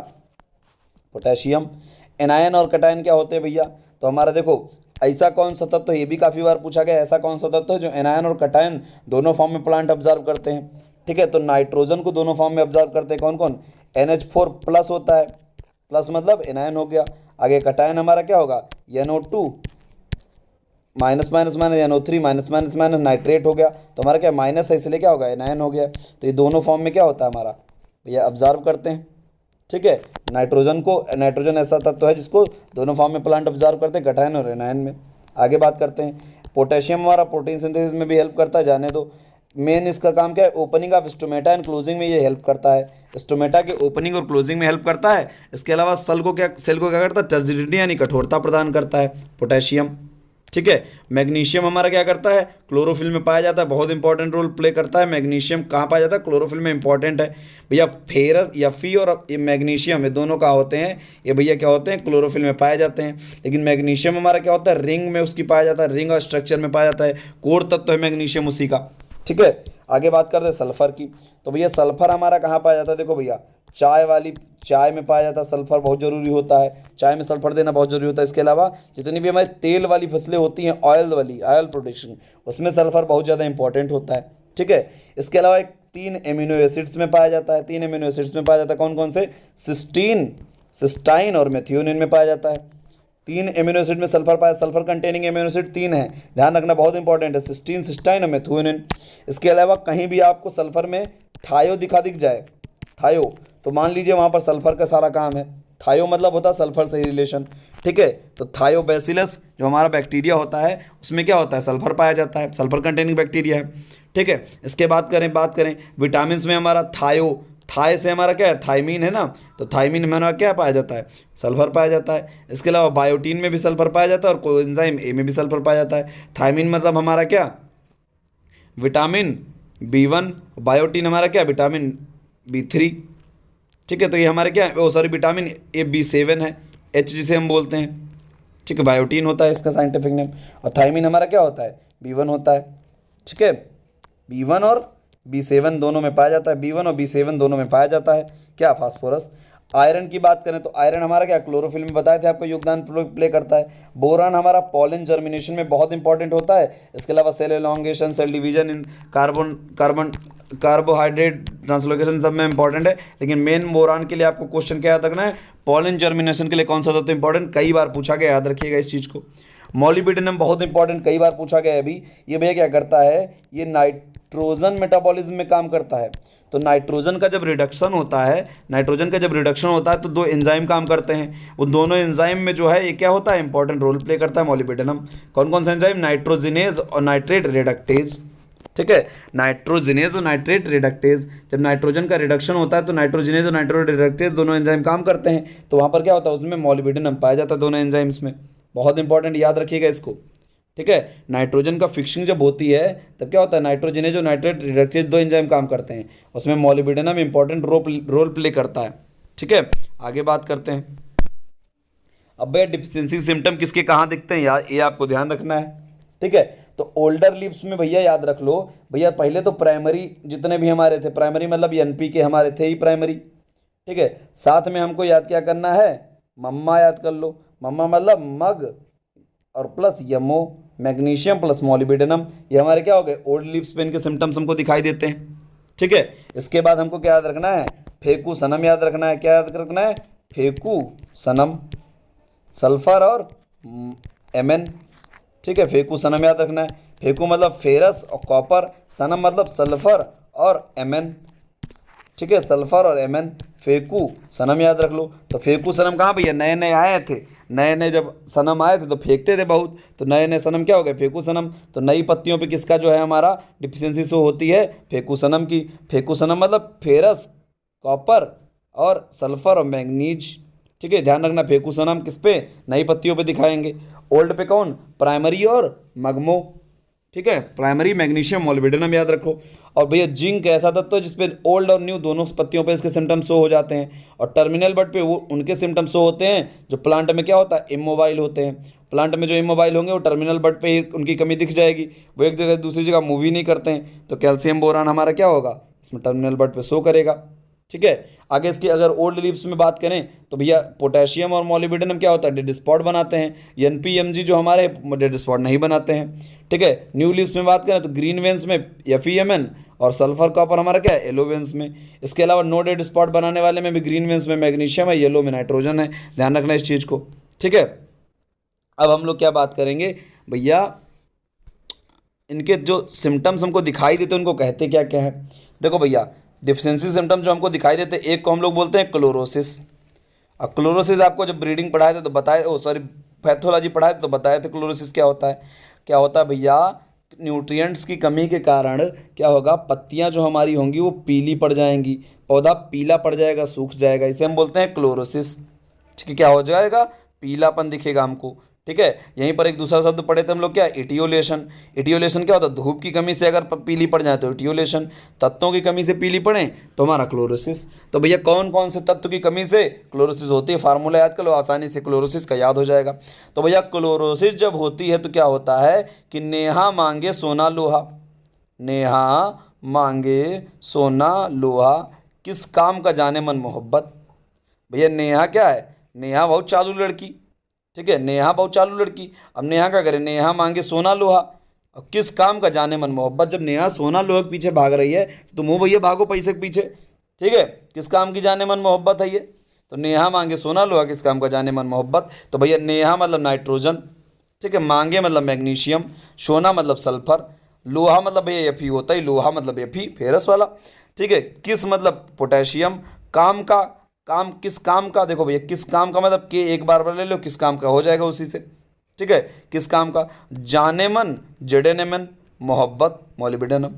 पोटेशियम। एनायन और कटायन क्या होते हैं भैया, तो हमारा देखो ऐसा कौन सा तत्व, ये भी काफ़ी बार पूछा गया, ऐसा कौन सा तत्व है जो एनायन और कटायन दोनों फॉर्म में प्लांट ऑब्जर्व करते हैं। ठीक है, तो नाइट्रोजन को दोनों फॉर्म में ऑब्जर्व करते हैं, कौन कौन, NH4 प्लस होता है, प्लस मतलब एनायन हो गया। आगे कटायन हमारा क्या होगा, NO2 minus minus minus, NO3 minus minus minus, nitrate हो गया, तो हमारा क्या माइनस है, इसलिए क्या होगा, एनायन हो गया। तो ये दोनों फॉर्म में क्या होता है हमारा भैया, ऑब्जर्व करते हैं। ठीक है। नाइट्रोजन ऐसा तत्व है जिसको दोनों फॉर्म में प्लांट ऑब्जर्व करते हैं, गठायन और एनायन में। आगे बात करते हैं, पोटेशियम हमारा प्रोटीन सिंथेसिस में भी हेल्प करता है, जाने दो। मेन इसका काम क्या है, opening of stomata and closing में ये हेल्प करता है, स्टोमेटा के ओपनिंग और क्लोजिंग में हेल्प करता है। इसके अलावा सेल को क्या करता है, टर्जिडिटी यानी कठोरता प्रदान करता है पोटेशियम। ठीक है। मैग्नीशियम हमारा क्या करता है, क्लोरोफिल में पाया जाता है, बहुत इंपॉर्टेंट रोल प्ले करता है। मैग्नीशियम कहाँ पाया जाता है, क्लोरोफिल में इंपॉर्टेंट है भैया। फेरस या फी और ये मैग्नीशियम, ये दोनों कहाँ होते हैं, ये भैया क्या होते हैं, क्लोरोफिल में पाए जाते हैं। लेकिन मैग्नीशियम हमारा क्या होता है, रिंग में उसकी पाया जाता है, रिंग और स्ट्रक्चर में पाया जाता है, कोर तत्व है मैग्नीशियम उसी का। ठीक है। आगे बात करते हैं सल्फर की। तो भैया सल्फर हमारा कहाँ पाया जाता है, देखो भैया चाय में पाया जाता है, सल्फर बहुत जरूरी होता है, चाय में सल्फर देना बहुत जरूरी होता है। इसके अलावा जितनी भी हमारी तेल वाली फसलें होती हैं, ऑयल प्रोडक्शन, उसमें सल्फर बहुत ज़्यादा इंपॉर्टेंट होता है। ठीक है। इसके अलावा एक 3 एमिनो एसिड्स में पाया जाता है, 3 एमिनो एसिड्स में पाया जाता है, कौन कौन से, सिस्टाइन और मेथियोनिन में पाया जाता है। 3 एमिनो एसिड में सल्फर पाया, सल्फर कंटेनिंग एमिनो एसिड 3 है, ध्यान रखना बहुत इंपॉर्टेंट है, सिस्टाइन और मेथियोनिन। इसके अलावा कहीं भी आपको सल्फर में थायो दिख जाए, थायो, तो मान लीजिए वहाँ पर सल्फर का सारा काम है। थायो मतलब होता है सल्फर से ही रिलेशन। ठीक है। तो थायोबैसिलस जो हमारा बैक्टीरिया होता है उसमें क्या होता है, सल्फर पाया जाता है, सल्फर कंटेनिंग बैक्टीरिया है। ठीक है। इसके बात करें विटामिन में हमारा थाय से हमारा क्या है, थायमीन है ना, तो थायमीन में हमारा क्या पाया जाता है, सल्फर पाया जाता है। इसके अलावा बायोटीन में भी सल्फर पाया जाता है और कोएंजाइम ए में भी सल्फर पाया जाता है। थायमीन मतलब हमारा क्या, विटामिन B1, बायोटीन हमारा क्या, विटामिन B3। ठीक है। तो ये हमारे क्या है, विटामिन B7 है, H जिसे हम बोलते हैं। ठीक है। बायोटीन होता है इसका साइंटिफिक नेम, और थायमीन हमारा क्या होता है, B1 होता है। ठीक है। B1 और B7 दोनों में पाया जाता है, B1 और B7 दोनों में पाया जाता है क्या, फास्फोरस। आयरन की बात करें तो आयरन हमारा क्या, क्लोरोफिल में बताए थे आपको योगदान प्ले करता है। बोरान हमारा पॉलन जर्मिनेशन में बहुत इंपॉर्टेंट होता है। इसके अलावा सेल एलोंगेशन, सेल डिवीजन, इन कार्बोहाइड्रेट ट्रांसलोकेशन सब में इंपॉर्टेंट है। लेकिन मेन बोरान के लिए आपको क्वेश्चन क्या याद रखना है, पॉलन जर्मिनेशन के लिए कौन सा तत्व इंपॉर्टेंट, कई बार पूछा गया, याद रखिएगा इस चीज़ को। मॉलिब्डेनम बहुत इंपॉर्टेंट, कई बार पूछा गया है अभी। ये भैया क्या करता है, ये नाइट्रोजन मेटाबॉलिज्म में काम करता है। तो नाइट्रोजन का जब रिडक्शन होता है तो 2 एंजाइम काम करते हैं, वो दोनों एंजाइम में जो है ये क्या होता है, इंपॉर्टेंट रोल प्ले करता है मॉलिब्डेनम। कौन कौन सा एंजाइम, नाइट्रोजिनेज और नाइट्रेट रिडक्टेज। ठीक है। नाइट्रोजिनेज और नाइट्रेट रिडक्टेज, जब नाइट्रोजन का रिडक्शन होता है तो नाइट्रोजिनेज और नाइट्रेट रिडक्टेज दोनों एंजाइम काम करते हैं, तो वहाँ पर क्या होता है, उसमें मॉलिब्डेनम पाया जाता है दोनों एंजाइम्स में। बहुत इंपॉर्टेंट, याद रखिएगा इसको। ठीक है। नाइट्रोजन का फिक्सिंग जब होती है तब क्या होता है, नाइट्रोजनेज और नाइट्रेट रिडक्टेज 2 एंजाइम काम करते हैं, उसमें मॉलिब्डेनम इंपॉर्टेंट रोल प्ले करता है। ठीक है। आगे बात करते हैं, अब भैया डिफिशियंसी सिम्टम किसके कहाँ दिखते हैं यार, ये आपको ध्यान रखना है। ठीक है। तो ओल्डर लीव्स में भैया याद रख लो, भैया पहले तो प्राइमरी जितने भी हमारे थे, प्राइमरी मतलब एनपी के हमारे थे ही प्राइमरी। ठीक है। साथ में हमको याद क्या करना है, मम्मा याद कर लो, मम्मा मतलब मग और प्लस यमो, मैग्नीशियम प्लस मॉलिब्डेनम, ये हमारे क्या हो गए, ओल्ड लीव्स पे इनके सिम्टम्स हमको दिखाई देते हैं। ठीक है। इसके बाद हमको क्या याद रखना है, फेकू सनम याद रखना है। क्या याद रखना है, फेकू सनम, सल्फर और Mn। ठीक है। फेकू सनम याद रखना है, फेकू मतलब फेरस और कॉपर, सनम मतलब सल्फर और Mn। ठीक है। सल्फर और Mn, फेकू सनम याद रख लो। तो फेकू सनम कहाँ भैया, नए नए आए थे, नए नए जब सनम आए थे तो फेंकते थे बहुत, तो नए नए सनम क्या हो गए, फेकू सनम। तो नई पत्तियों पे किसका जो है हमारा डिफिशियंसी शो होती है, फेकू सनम की। फेकू सनम मतलब फेरस, कॉपर और सल्फर और मैंगनीज। ठीक है। ध्यान रखना, फेकू सनम किस पे, नई पत्तियों पे दिखाएंगे। ओल्ड पे कौन, प्राइमरी और मगमो। ठीक है। प्राइमरी, मैग्नीशियम, मॉलिब्डेनम याद रखो। और भैया जिंक ऐसा तत्व है जिसपे ओल्ड और न्यू दोनों पत्तियों पे इसके सिम्टम्स शो हो जाते हैं, और टर्मिनल बड पे वो उनके सिम्टम्स शो होते हैं जो प्लांट में क्या होता है, इमोबाइल होते हैं। प्लांट में जो इमोबाइल होंगे वो टर्मिनल बड पे ही उनकी कमी दिख जाएगी, वो एक जगह दूसरी जगह मूव ही नहीं करते हैं, तो कैल्शियम बोरान हमारा क्या होगा, इसमें टर्मिनल बड पे शो करेगा। ठीक है। आगे इसकी अगर ओल्ड लीव्स में बात करें तो भैया पोटेशियम और मॉलिब्डेनम क्या होता है, डेड स्पॉट बनाते हैं, एनपीएमजी जो हमारे डेड स्पॉट नहीं बनाते हैं। ठीक है। न्यू लीव्स में बात करें तो ग्रीन वेन्स में FeMn और सल्फर कॉपर हमारा क्या है, येलो वेन्स में। इसके अलावा नो डेड स्पॉट बनाने वाले में भी ग्रीन वेन्स में मैग्नीशियम है, येलो में नाइट्रोजन है, ध्यान रखना इस चीज़ को। ठीक है। अब हम लोग क्या बात करेंगे भैया, इनके जो सिम्टम्स हमको दिखाई देते हैं उनको कहते क्या क्या है। देखो भैया, डिफिशियंसी सिम्टम जो हमको दिखाई देते हैं, एक को हम लोग बोलते हैं क्लोरोसिस। और क्लोरोसिस आपको जब ब्रीडिंग पढ़ाए थे तो बताए, ओ सॉरी पैथोलॉजी पढ़ाए थे तो बताए थे क्लोरोसिस क्या होता है। क्या होता है भैया, न्यूट्रिएंट्स की कमी के कारण क्या होगा, पत्तियां जो हमारी होंगी वो पीली पड़ जाएंगी, पौधा पीला पड़ जाएगा, सूख जाएगा, इसे हम बोलते हैं क्लोरोसिस। ठीक है, क्या हो जाएगा, पीलापन दिखेगा हमको। ठीक है, यहीं पर एक दूसरा शब्द पढ़े थे हम लोग, क्या, इटियोलेशन। इटियोलेशन क्या होता है, धूप की कमी से अगर पीली पड़ जाए तो इटियोलेशन, तत्वों की कमी से पीली पड़े तो हमारा क्लोरोसिस। तो भैया कौन कौन से तत्व की कमी से क्लोरोसिस होती है, फार्मूला याद कर लो, आसानी से क्लोरोसिस का याद हो जाएगा। तो भैया क्लोरोसिस जब होती है तो क्या होता है कि नेहा मांगे सोना लोहा, नेहा मांगे सोना लोहा, किस काम का जाने मन मोहब्बत। भैया नेहा क्या है, नेहा बहुत चालू लड़की। ठीक है, नेहा बहुत चालू लड़की। अब नेहा क्या करे, नेहा मांगे सोना लोहा, और किस काम का जाने मन मोहब्बत। जब नेहा सोना लोहा के पीछे भाग रही है तो तुम भैया भागो पैसे के पीछे। ठीक है, किस काम की जाने मन मोहब्बत है ये, तो नेहा मांगे सोना लोहा, किस काम का जाने मन मोहब्बत। तो भैया नेहा मतलब नाइट्रोजन, ठीक है, मांगे मतलब मैग्नीशियम, सोना मतलब सल्फर, लोहा मतलब भैया एफी होता ही, लोहा मतलब एफी फेरस वाला। ठीक है, किस मतलब पोटेशियम, काम का, काम किस काम का, देखो भैया किस काम का मतलब के एक बार ले लो, किस काम का हो जाएगा उसी से। ठीक है, किस काम का, जाने मन जेडेनेमन, मोहब्बत मोलिबिडेनम।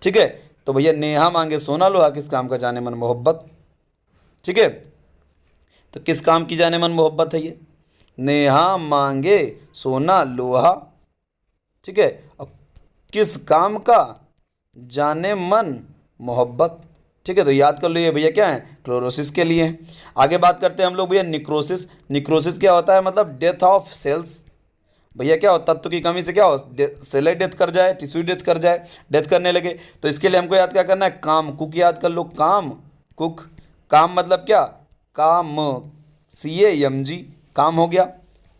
ठीक है, तो भैया नेहा मांगे सोना लोहा, किस काम का जाने मन मोहब्बत। ठीक है, तो किस काम की जाने मन मोहब्बत है ये, नेहा मांगे सोना लोहा। ठीक है, और किस काम का जाने मन मोहब्बत। ठीक है, तो याद कर लो ये भैया क्या है, क्लोरोसिस के लिए है। आगे बात करते हैं हम लोग भैया निक्रोसिस। निक्रोसिस क्या होता है, मतलब डेथ ऑफ सेल्स। भैया क्या हो, तत्व की कमी से क्या हो, सेल डेथ कर जाए, टिश्यू डेथ कर जाए, डेथ करने लगे। तो इसके लिए हमको याद क्या करना है, काम कुक याद कर लो, काम कुक। काम मतलब क्या, काम CAMG, काम हो गया,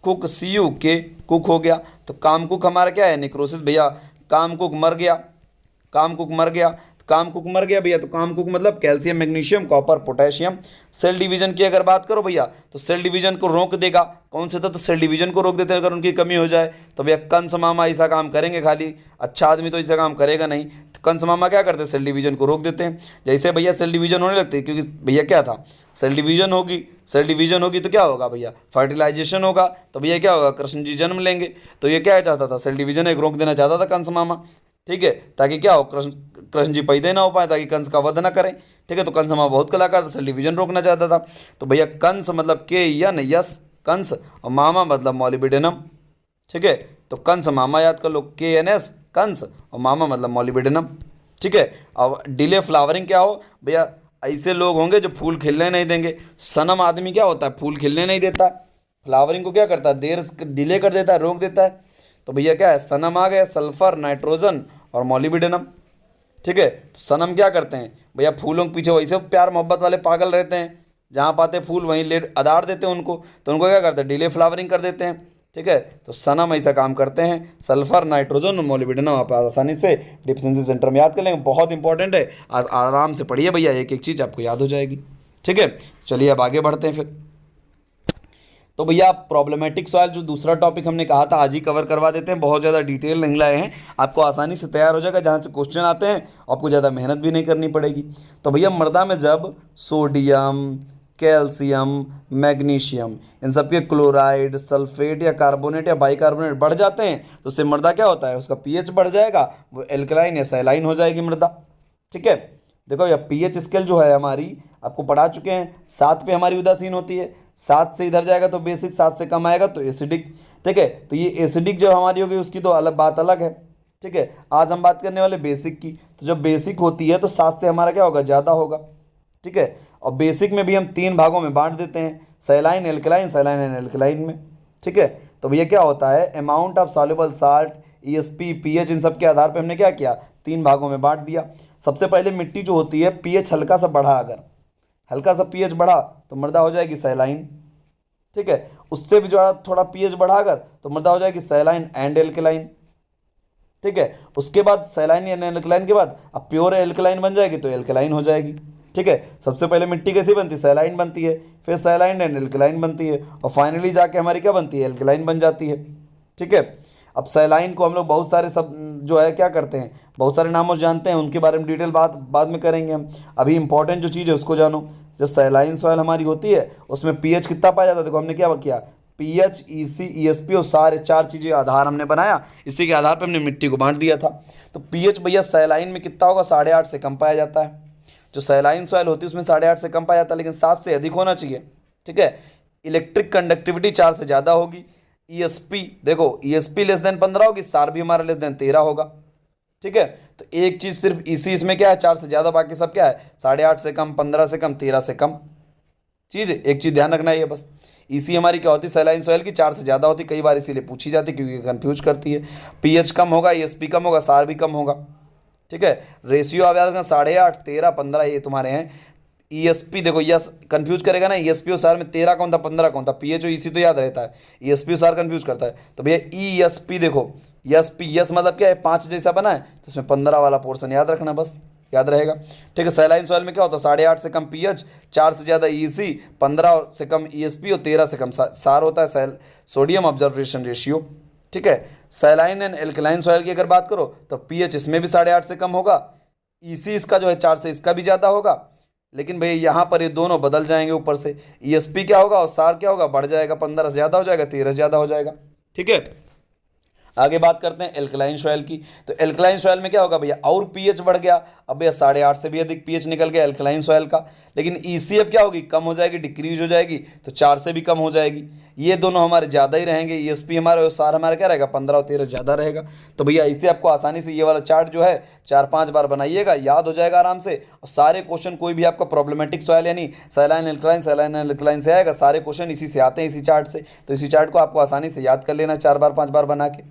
कुक CUK, कुक हो गया। तो काम कुक हमारा क्या है, निक्रोसिस। भैया काम कुक मर गया, काम कुक मर गया, काम कुक मर गया भैया, तो काम कुक मतलब calcium magnesium copper potassium. Cell division की अगर बात करो भैया, तो सेल डिवीजन को रोक देगा, कौन से तत्व सेल डिवीजन को रोक देते हैं अगर उनकी कमी हो जाए। तो भैया कंस मामा ऐसा काम करेंगे, खाली अच्छा आदमी तो ऐसा काम करेगा नहीं। तो कंस मामा क्या करते हैं, सेल डिवीजन को रोक देते हैं। जैसे भैया सेल डिवीजन होने लगती है, क्योंकि भैया क्या था, सेल डिवीजन होगी, सेल डिवीजन होगी तो क्या होगा भैया, फर्टिलाइजेशन होगा। तो भैया क्या होगा, कृष्ण जी जन्म लेंगे। तो ये क्या चाहता था, सेल डिवीजन एक रोक देना चाहता था कंस मामा। ठीक है, ताकि क्या हो, कृष्ण कृष्ण जी पैदा ना हो पाए, ताकि कंस का वध ना करें। ठीक है, तो कंस मामा बहुत कलाकार था, सेल डिवीजन रोकना चाहता था। तो भैया कंस मतलब के यन यस कंस, और मामा मतलब मॉलिबिडेनम। ठीक है, तो कंस मामा याद कर लो, KNS कंस, और मामा मतलब मॉलिबिडेनम। ठीक है, अब डिले फ्लावरिंग क्या हो भैया, ऐसे लोग होंगे जो फूल खिलने नहीं देंगे। सनम आदमी क्या होता है, फूल खिलने नहीं देता, फ्लावरिंग को क्या करता है, देर डिले कर देता है, रोक देता है। तो भैया क्या है, सनम आ गया, सल्फर नाइट्रोजन और मॉलिबिडेनम। ठीक है, तो सनम क्या करते हैं भैया, फूलों के पीछे वैसे प्यार मोहब्बत वाले पागल रहते हैं, जहाँ पाते फूल वहीं लेट आधार देते हैं उनको, तो उनको क्या करते हैं, डिले फ्लावरिंग कर देते हैं। ठीक है, तो सनम ऐसा काम करते हैं, सल्फर नाइट्रोजन और मॉलिबिडेनम आप आसानी से डिफिशियंसी सेंटर में याद कर लेंगे, बहुत इंपॉर्टेंट है। आराम से पढ़िए भैया, एक एक चीज़ आपको याद हो जाएगी। ठीक है, चलिए अब आगे बढ़ते हैं फिर। तो भैया प्रॉब्लमेटिक सॉइल जो दूसरा टॉपिक हमने कहा था, आज ही कवर करवा देते हैं, बहुत ज़्यादा डिटेल नहीं लाए हैं, आपको आसानी से तैयार हो जाएगा, जहाँ से क्वेश्चन आते हैं आपको ज़्यादा मेहनत भी नहीं करनी पड़ेगी। तो भैया मृदा में जब सोडियम, कैल्शियम, मैग्नीशियम, इन सब के क्लोराइड, सल्फेट या कार्बोनेट या बाइकार्बोनेट बढ़ जाते हैं तो उससे मृदा क्या होता है, उसका पीएच बढ़ जाएगा, वो एल्कलाइन या सैलाइन हो जाएगी मृदा। ठीक है, देखो ये पीएच स्केल जो है हमारी, आपको पढ़ा चुके हैं, 7 पे हमारी उदासीन होती है, 7 से इधर जाएगा तो बेसिक, 7 से कम आएगा तो एसिडिक। ठीक है, तो ये एसिडिक जब हमारी होगी उसकी तो अलग बात अलग है। ठीक है, आज हम बात करने वाले बेसिक की। तो जब बेसिक होती है तो 7 से हमारा क्या होगा, ज़्यादा होगा। ठीक है, और बेसिक में भी हम 3 भागों में बांट देते हैं, saline alkaline, saline and alkaline में। ठीक है, तो भैया क्या होता है, amount of soluble salt, ESP, pH, इन सब के आधार पे हमने क्या किया, 3 भागों में बांट दिया। सबसे पहले मिट्टी जो होती है, पीएच हल्का सा बढ़ा, अगर हल्का सा पीएच बढ़ा तो मृदा हो जाएगी सैलाइन। ठीक है, उससे भी जो थोड़ा पीएच बढ़ा अगर तो मृदा हो जाएगी सैलाइन एंड एल्कलाइन। ठीक है, उसके बाद सैलाइन या एल्कलाइन के बाद अब प्योर एल्कलाइन बन जाएगी तो एल्कलाइन हो जाएगी। ठीक है, सबसे पहले मिट्टी कैसी बनती है, सैलाइन बनती है, फिर सैलाइन एंड एल्कलाइन बनती है, और फाइनली जाके हमारी क्या बनती है, एल्कलाइन बन जाती है। ठीक है, अब सैलाइन को हम लोग बहुत सारे सब जो है क्या करते हैं, बहुत सारे नामों से जानते हैं, उनके बारे में डिटेल बात बाद में करेंगे हम। अभी इंपॉर्टेंट जो चीज़ है उसको जानो। जो सैलाइन सॉइल हमारी होती है उसमें पीएच कितना पाया जाता है, देखो हमने क्या किया, पीएच, ईसी, ईएसपी और सारे 4 चीज़ें आधार हमने बनाया, इसी के आधार पर हमने मिट्टी को बांट दिया था। तो पीएच भैया सैलाइन में कितना होगा, 8.5 से कम पाया जाता है। जो सैलाइन सॉइल होती है उसमें 8.5 से कम पाया जाता है, लेकिन 7 से अधिक होना चाहिए। ठीक है। इलेक्ट्रिक कंडक्टिविटी 4 से ज़्यादा होगी। ईएसपी देखो, ईएसपी लेस देन 15 होगी, सार भी हमारा लेस देन 13 होगा। ठीक है। तो एक चीज़ सिर्फ इसी इसमें क्या है, 4 से ज़्यादा, बाकी सब क्या है 8.5 से कम, 15 से कम, 13 से कम। चीज़ एक चीज़ ध्यान रखना है बस। ईसी हमारी क्या होती है, सैलाइन सॉइल की 4 से ज़्यादा होती, कई बार इसीलिए पूछी जाती क्योंकि कंफ्यूज करती है। पीएच कम होगा, ईएसपी कम होगा, सार भी कम होगा। ठीक है। रेशियो आप याद रखना 8.5, 13, 15 ये तुम्हारे हैं। ईएसपी देखो, यस कंफ्यूज करेगा ना, ईएसपी और सार में 13 कौन था, 15 कौन था, पीएच और ईसी तो याद रहता है, ईएसपी और सार कंफ्यूज करता है। तो भैया ईएसपी देखो, यस मतलब क्या है, 5 जैसा बना है, तो इसमें 15 वाला पोर्शन याद रखना, बस याद रहेगा। ठीक है। सैलाइन सॉइल में क्या होता है, 8.5 से कम पीएच, 4 से ज़्यादा ईसी, 15 से कम ईएसपी और 13 से कम सार होता है, सोडियम ऑब्जर्वेशन रेशियो। ठीक है। सैलाइन एंड एल्कलाइन सॉइल की अगर बात करो तो पीएच इसमें भी 8.5 से कम होगा, ईसी इसका जो है 4 से इसका भी ज़्यादा होगा, लेकिन भैया यहाँ पर ये दोनों बदल जाएंगे ऊपर से, ईएसपी क्या होगा और सार क्या होगा, बढ़ जाएगा, 15 से ज़्यादा हो जाएगा, 13 से ज़्यादा हो जाएगा। ठीक है। आगे बात करते हैं एल्कलाइन सॉइल की। तो एल्कलाइन सॉइल में क्या होगा भैया, और पीएच बढ़ गया, अब भैया 8.5 से भी अधिक पीएच निकल गया एल्कलाइन सॉइल का, लेकिन ईसी अब क्या होगी, कम हो जाएगी, डिक्रीज हो जाएगी, तो 4 से भी कम हो जाएगी। ये दोनों हमारे ज़्यादा ही रहेंगे, ईएसपी हमारे और सार हमारा क्या रहेगा, 15 और 13 ज़्यादा रहेगा। तो भैया इसे आपको आसानी से ये वाला चार्ट जो है 4-5 बार बनाइएगा, याद हो जाएगा आराम से। और सारे क्वेश्चन कोई भी आपका प्रॉब्लमेटिक सॉइल यानी सैलाइन एल्कलाइन से आएगा, सारे क्वेश्चन इसी से आते हैं, इसी चार्ट से। तो इसी चार्ट को आपको आसानी से याद कर लेना 4 बार 5 बार बना के।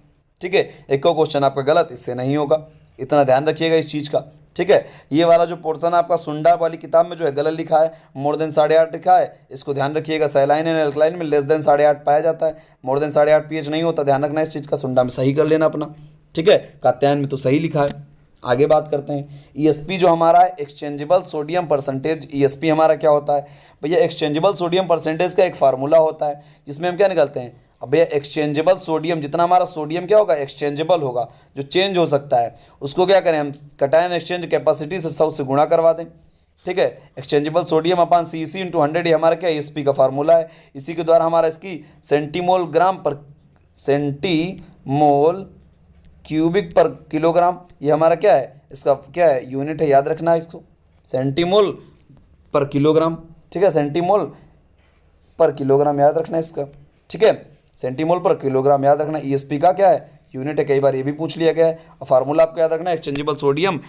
ठीक है। एक को क्वेश्चन आपका गलत इससे नहीं होगा, इतना ध्यान रखिएगा इस चीज़ का। ठीक है। ये वाला जो पोर्शन आपका सुंडा वाली किताब में जो है गलत लिखा है, मोर देन 8.5 लिखा है, इसको ध्यान रखिएगा। सैलाइन एंड एल्कलाइन में लेस देन 8.5 पाया जाता है, मोर देन 8.5 पीएच नहीं होता, ध्यान रखना इस चीज़ का। सुंडा में सही कर लेना अपना। ठीक है। कात्यायन में तो सही लिखा है। आगे बात करते हैं ईएसपी जो हमारा है, एक्सचेंजेबल सोडियम परसेंटेज। ईएसपी हमारा क्या होता है भैया, एक्सचेंजेबल सोडियम परसेंटेज का एक फार्मूला होता है, जिसमें हम क्या निकालते हैं, अब भैया एक्सचेंजेबल सोडियम, जितना हमारा सोडियम क्या होगा, एक्सचेंजेबल होगा, जो चेंज हो सकता है, उसको क्या करें हम, कैटायन एक्सचेंज कैपेसिटी से 100 से गुणा करवा दें। ठीक है। एक्सचेंजेबल सोडियम अपान सीसी इंटू 100 ये हमारा क्या ईएसपी का फार्मूला है। इसी के द्वारा हमारा इसकी सेंटीमोल क्यूबिक पर किलोग्राम, ये हमारा क्या है, इसका क्या है, यूनिट है, याद रखना इसको, सेंटीमोल पर किलोग्राम। ठीक है। सेंटीमोल पर किलोग्राम याद रखना इसका। ठीक है। सेंटीमोल पर किलोग्राम याद रखना, ईएसपी का क्या है, यूनिट है, कई बार ये भी पूछ लिया गया है। और फार्मूला आपको याद रखना है, एक्सचेंजेबल सोडियम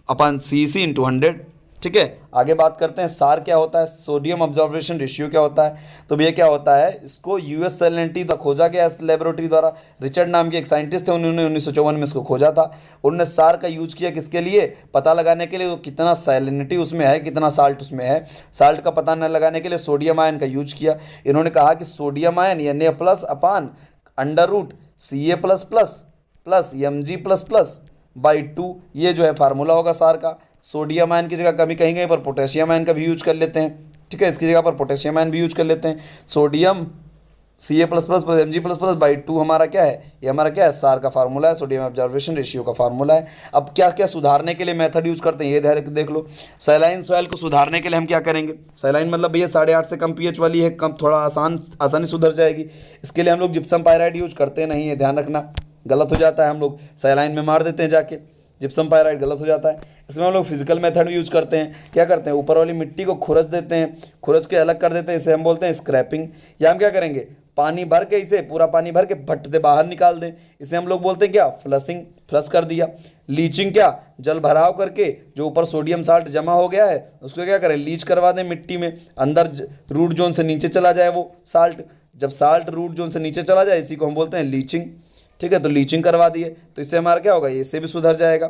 अपान सीसी इंटू 100। ठीक है। आगे बात करते हैं सार क्या होता है, सोडियम ऑब्जर्वेशन रेशियो क्या होता है। तो भैया क्या होता है, इसको यूएस सैलिनिटी द्वारा खोजा गया इस लेबोरेटरी द्वारा, रिचर्ड नाम के एक साइंटिस्ट थे, उन्होंने 1954 में इसको खोजा था। उन्होंने सार का यूज किया किसके लिए, पता लगाने के लिए कितना सैलिनिटी उसमें है, कितना साल्ट उसमेम है। साल्ट का पता न लगाने के लिए सोडियम आयन का यूज किया। इन्होंने कहा कि सोडियम आयन Na प्लस अपान under root Ca plus plus plus Mg plus plus by 2, ये जो है फार्मूला होगा सार का। सोडियम आयन की जगह कभी कहीं कहीं पर पोटेशियम आयन का भी यूज कर लेते हैं। ठीक है। इसकी जगह पर पोटेशियम आयन भी यूज कर लेते हैं। Sodium Ca plus plus plus Mg plus plus by 2 हमारा क्या है, ये हमारा क्या है, सार का फार्मूला है, सोडियम ऑब्जर्वेशन रेशियो का फार्मूला है। अब क्या क्या सुधारने के लिए मेथड यूज करते हैं, ये ध्यान देख लो। सैलाइन सॉइल को सुधारने के लिए हम क्या करेंगे, सैलाइन मतलब भैया 8.5 से कम पीएच वाली है, कम थोड़ा आसानी सुधर जाएगी। इसके लिए हम लोग जिप्सम पायराइड यूज करते नहीं है, ध्यान रखना, गलत हो जाता है, हम लोग सैलाइन में मार देते हैं जाके, जिप्सम पायराइड गलत हो जाता है। इसमें हम लोग फिजिकल मेथड यूज करते हैं, क्या करते हैं, ऊपर वाली मिट्टी को खुरच देते हैं, खुरच के अलग कर देते हैं, इसे हम बोलते हैं स्क्रैपिंग। या हम क्या करेंगे, पानी भर के, इसे पूरा पानी भर के भट्ट से बाहर निकाल दें, इसे हम लोग बोलते हैं क्या, फ्लशिंग, फ्लश कर दिया। लीचिंग क्या, जल भराव करके जो ऊपर सोडियम साल्ट जमा हो गया है उसको क्या करें, लीच करवा दें मिट्टी में, अंदर रूट जोन से नीचे चला जाए वो साल्ट। जब साल्ट रूट जोन से नीचे चला जाए इसी को हम बोलते हैं लीचिंग। ठीक है। तो लीचिंग करवा दिए तो इससे हमारा क्या होगा, इससे भी सुधर जाएगा।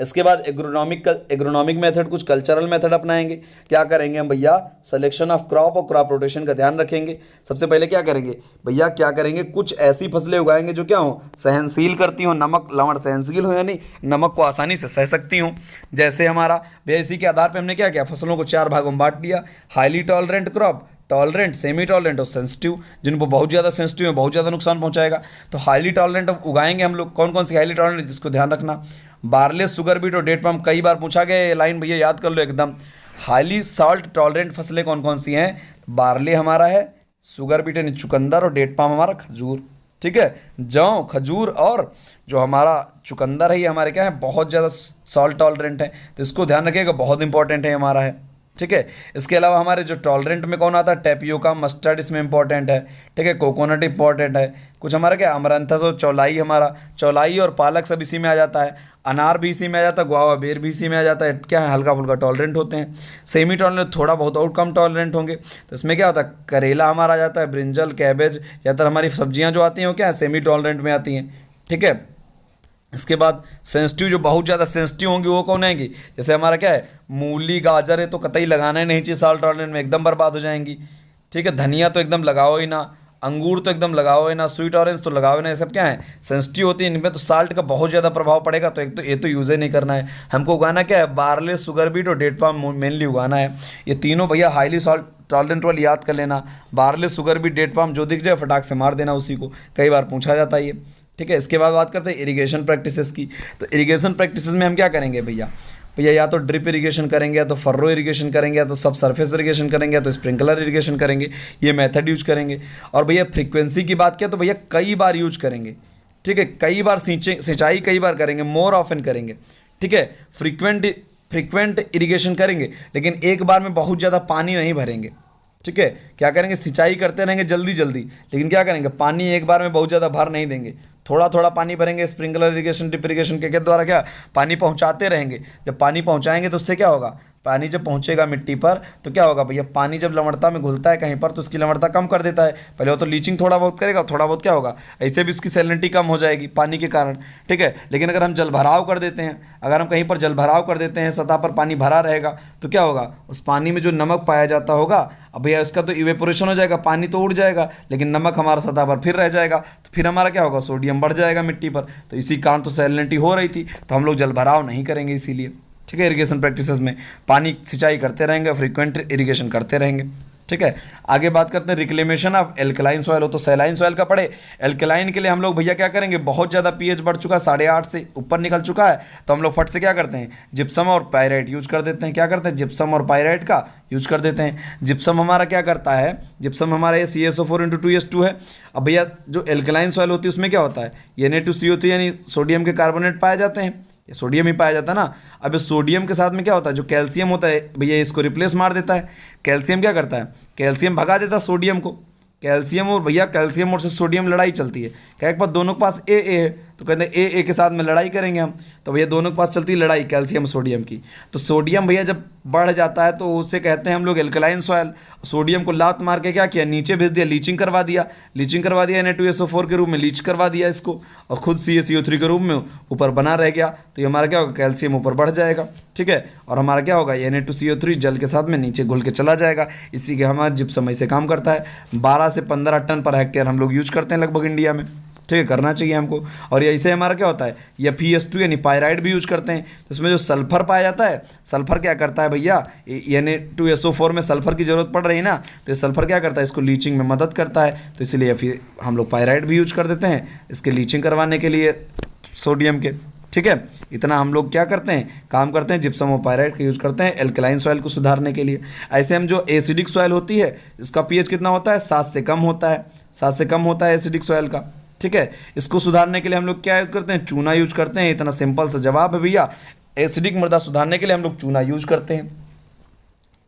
इसके बाद एग्रोनॉमिक मेथड, कुछ कल्चरल मेथड अपनाएंगे। क्या करेंगे हम भैया, सिलेक्शन ऑफ क्रॉप और क्रॉप रोटेशन का ध्यान रखेंगे। सबसे पहले क्या करेंगे भैया, क्या करेंगे, कुछ ऐसी फसलें उगाएंगे जो क्या हो, सहनशील करती हो, नमक लवण सहनशील हो, यानी नमक को आसानी से सह सकती हो। जैसे हमारा भैया इसी के आधार पर हमने क्या किया, फसलों को 4 भागों में बांट लिया, highly tolerant crop, tolerant, semi tolerant और सेंसिटिव। जिनको बहुत ज़्यादा सेंसिटिव है, बहुत ज़्यादा नुकसान पहुंचाएगा। तो हाईली टॉलरेंट उगाएंगे हम लोग। कौन कौन सी हाईली टॉलरेंट, इसको ध्यान रखना। बारले, सुगर बीट और डेट पाम। कई बार पूछा गया ये लाइन, भैया याद कर लो एकदम। हाईली सॉल्ट टॉलरेंट फसलें कौन कौन सी हैं? बारले हमारा है, सुगर बीट यानी चुकंदर, और डेट पाम हमारा खजूर। ठीक है, जौ, खजूर और जो हमारा चुकंदर है, ये हमारे क्या है, बहुत ज़्यादा सॉल्ट टॉलरेंट है। तो इसको ध्यान रखिएगा, बहुत इंपॉर्टेंट है हमारा है। ठीक है, इसके अलावा हमारे जो टॉलरेंट में कौन आता है? टेपियोका, मस्टर्ड इसमें इंपॉर्टेंट है। ठीक है, कोकोनट इंपॉर्टेंट है। कुछ हमारा क्या, अमरंथस और चौलाई, हमारा चौलाई और पालक सब इसी में आ जाता है। अनार भी इसी में आ जाता है, गुआवा बेर भी इसी में आ जाता है। क्या है, हल्का फुल्का टॉलरेंट होते हैं। सेमी टॉलरेंट थोड़ा बहुत और कम टॉलरेंट होंगे। तो इसमें क्या होता है, करेला हमारा आ जाता है, ब्रिंजल, कैबेज, ज़्यादातर हमारी सब्जियां जो आती हैं वो क्या है, सेमी टॉलरेंट में आती हैं। ठीक है, इसके बाद सेंसिटिव, जो बहुत ज़्यादा सेंसिटिव होंगी वो कौन आएंगी? जैसे हमारा क्या है, मूली, गाजर है तो कतई लगाना ही नहीं चाहिए, सॉल्ट टॉलरेंट में एकदम बर्बाद हो जाएंगी। ठीक है, धनिया तो एकदम लगाओ ही ना, अंगूर तो एकदम लगाओ ही ना, स्वीट ऑरेंज तो लगाओ ही ना। ये सब क्या है, सेंसिटिव होती है, इनमें तो साल्ट का बहुत ज़्यादा प्रभाव पड़ेगा। तो एक तो ये तो यूज़ ही नहीं करना है हमको। उगाना क्या है, बारले, सुगर बीट और डेट पाम मेनली उगाना है। ये तीनों भैया हाईली सॉल्ट टॉलरेंट वाली याद कर लेना। Barley, sugar beet, date palm, जो दिख जाए फटाक से मार देना उसी को। कई बार पूछा जाता है ये। ठीक है, इसके बाद बात करते हैं इरिगेशन प्रैक्टिसेस की। तो इरिगेशन प्रैक्टिसेस में हम क्या करेंगे भैया? भैया या तो ड्रिप इरिगेशन करेंगे, या तो फर्रो इरिगेशन करेंगे, या तो सब सरफेस इरिगेशन करेंगे, या तो स्प्रिंकलर इरिगेशन करेंगे। ये मेथड यूज करेंगे। और भैया फ्रीक्वेंसी की बात किया तो भैया कई बार यूज करेंगे। ठीक है, कई बार सिंचाई कई बार करेंगे, मोर ऑफन करेंगे। ठीक है, फ्रीक्वेंट इरिगेशन करेंगे, लेकिन एक बार में बहुत ज़्यादा पानी नहीं भरेंगे। ठीक है, क्या करेंगे, सिंचाई करते रहेंगे जल्दी जल्दी, लेकिन क्या करेंगे, पानी एक बार में बहुत ज़्यादा भर नहीं देंगे, थोड़ा थोड़ा पानी भरेंगे। स्प्रिंकलर इरिगेशन, ड्रिप इरिगेशन के द्वारा क्या, पानी पहुंचाते रहेंगे। जब पानी पहुंचाएंगे तो उससे क्या होगा, पानी जब पहुंचेगा मिट्टी पर तो क्या होगा भैया, पानी जब लवणता में घुलता है कहीं पर तो उसकी लवणता कम कर देता है। पहले वो तो लीचिंग थोड़ा बहुत करेगा, थोड़ा बहुत क्या होगा, ऐसे भी उसकी सैलिनिटी कम हो जाएगी पानी के कारण। ठीक है, लेकिन अगर हम जल भराव कर देते हैं, अगर हम कहीं पर जल भराव कर देते हैं, सतह पर पानी भरा रहेगा, तो क्या होगा, उस पानी में जो नमक पाया जाता होगा, अब भैया उसका तो इवेपोरेशन हो जाएगा, पानी तो उड़ जाएगा, लेकिन नमक हमारा सतह पर फिर रह जाएगा। तो फिर हमारा क्या होगा, सोडियम बढ़ जाएगा मिट्टी पर। तो इसी कारण तो सैलिनिटी हो रही थी, तो हम लोग जल भराव नहीं करेंगे इसीलिए। ठीक है, इरिगेशन प्रैक्टिसेस में पानी सिंचाई करते रहेंगे, फ्रीक्वेंट इरिगेशन करते रहेंगे। ठीक है, आगे बात करते हैं रिक्लेमेशन ऑफ एल्कलाइन सॉइल। हो तो सैलाइन सॉइल का पढ़े। एल्कलाइन के लिए हम लोग भैया क्या करेंगे, बहुत ज़्यादा पीएच बढ़ चुका है, 8.5 से ऊपर निकल चुका है, तो हम लोग फट से क्या करते हैं, जिप्सम और पायराइट यूज कर देते हैं। क्या करते हैं, जिप्सम और पायराइट का यूज कर देते हैं। जिप्सम हमारा क्या करता है, जिप्सम हमारा ये CaSO4 × 2S2 है। अब भैया जो एल्कलाइन सॉइल होती है उसमें क्या होता है, Na2CO3 यानी सोडियम के कार्बोनेट पाए जाते हैं, ये सोडियम ही पाया जाता है ना। अब इस सोडियम के साथ में क्या होता है, जो कैल्शियम होता है भैया इसको रिप्लेस मार देता है। कैल्शियम क्या करता है, कैल्शियम भगा देता है सोडियम को। कैल्शियम और भैया कैल्शियम और से सोडियम लड़ाई चलती है, क्या एक बार दोनों के पास ए है, तो कहते हैं ए के साथ में लड़ाई करेंगे हम। तो भैया दोनों के पास चलती है लड़ाई कैल्शियम सोडियम की। तो सोडियम भैया जब बढ़ जाता है तो उसे कहते हैं हम लोग एल्कलाइन सॉइल। सोडियम को लात मार के क्या किया, नीचे भेज दिया, लीचिंग करवा दिया Na2SO4 के रूप में लीच करवा दिया इसको, और खुद CaCO3 के रूप में ऊपर बना रह गया। तो ये हमारा क्या होगा, कैल्शियम ऊपर बढ़ जाएगा। ठीक है, और हमारा क्या होगा, Na2CO3 जल के साथ में नीचे घुल के चला जाएगा। इसी के हमारा जिप्सम से काम करता है। 12 से 15 टन पर हेक्टेयर हम लोग यूज करते हैं लगभग इंडिया में। ठीक है, करना चाहिए हमको। और ये ऐसे हमारा क्या होता है, या FeS2 यानी पायराइड भी यूज करते हैं। तो इसमें जो सल्फर पाया जाता है, सल्फर क्या करता है भैया, Na2SO4 में सल्फर की जरूरत पड़ रही है ना, तो ये सल्फर क्या करता है, इसको लीचिंग में मदद करता है। तो इसलिए फिर हम लोग पायराइड भी यूज कर देते हैं इसके लीचिंग करवाने के लिए सोडियम के। ठीक है, इतना हम लोग क्या करते हैं, काम करते हैं, जिप्सम और पायराइड का यूज करते हैं एल्कलाइन सॉइल को सुधारने के लिए। ऐसे हम जो एसिडिक सॉइल होती है, इसका pH कितना होता है, 7 से कम होता है, 7 से कम होता है एसिडिक सॉइल का। ठीक है, इसको सुधारने के लिए हम लोग क्या यूज करते हैं, चूना यूज करते हैं। इतना सिंपल सा जवाब है भैया, एसिडिक मृदा सुधारने के लिए हम लोग चूना यूज करते हैं।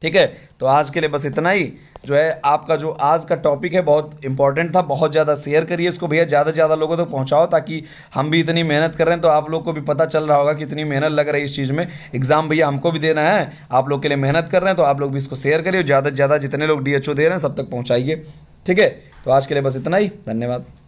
ठीक है, तो आज के लिए बस इतना ही। जो है आपका जो आज का टॉपिक है बहुत इंपॉर्टेंट था, बहुत ज़्यादा शेयर करिए इसको भैया, ज़्यादा से ज़्यादा लोगों तक पहुंचाओ, ताकि हम भी इतनी मेहनत कर रहे हैं तो आप लोग को भी पता चल रहा होगा कि इतनी मेहनत लग रही है इस चीज़ में। एग्जाम भैया हमको भी देना है, आप लोग के लिए मेहनत कर रहे हैं, तो आप लोग भी इसको शेयर करिए, ज़्यादा से ज़्यादा जितने लोग DHO दे रहे हैं सब तक पहुँचाइए। ठीक है, तो आज के लिए बस इतना ही, धन्यवाद।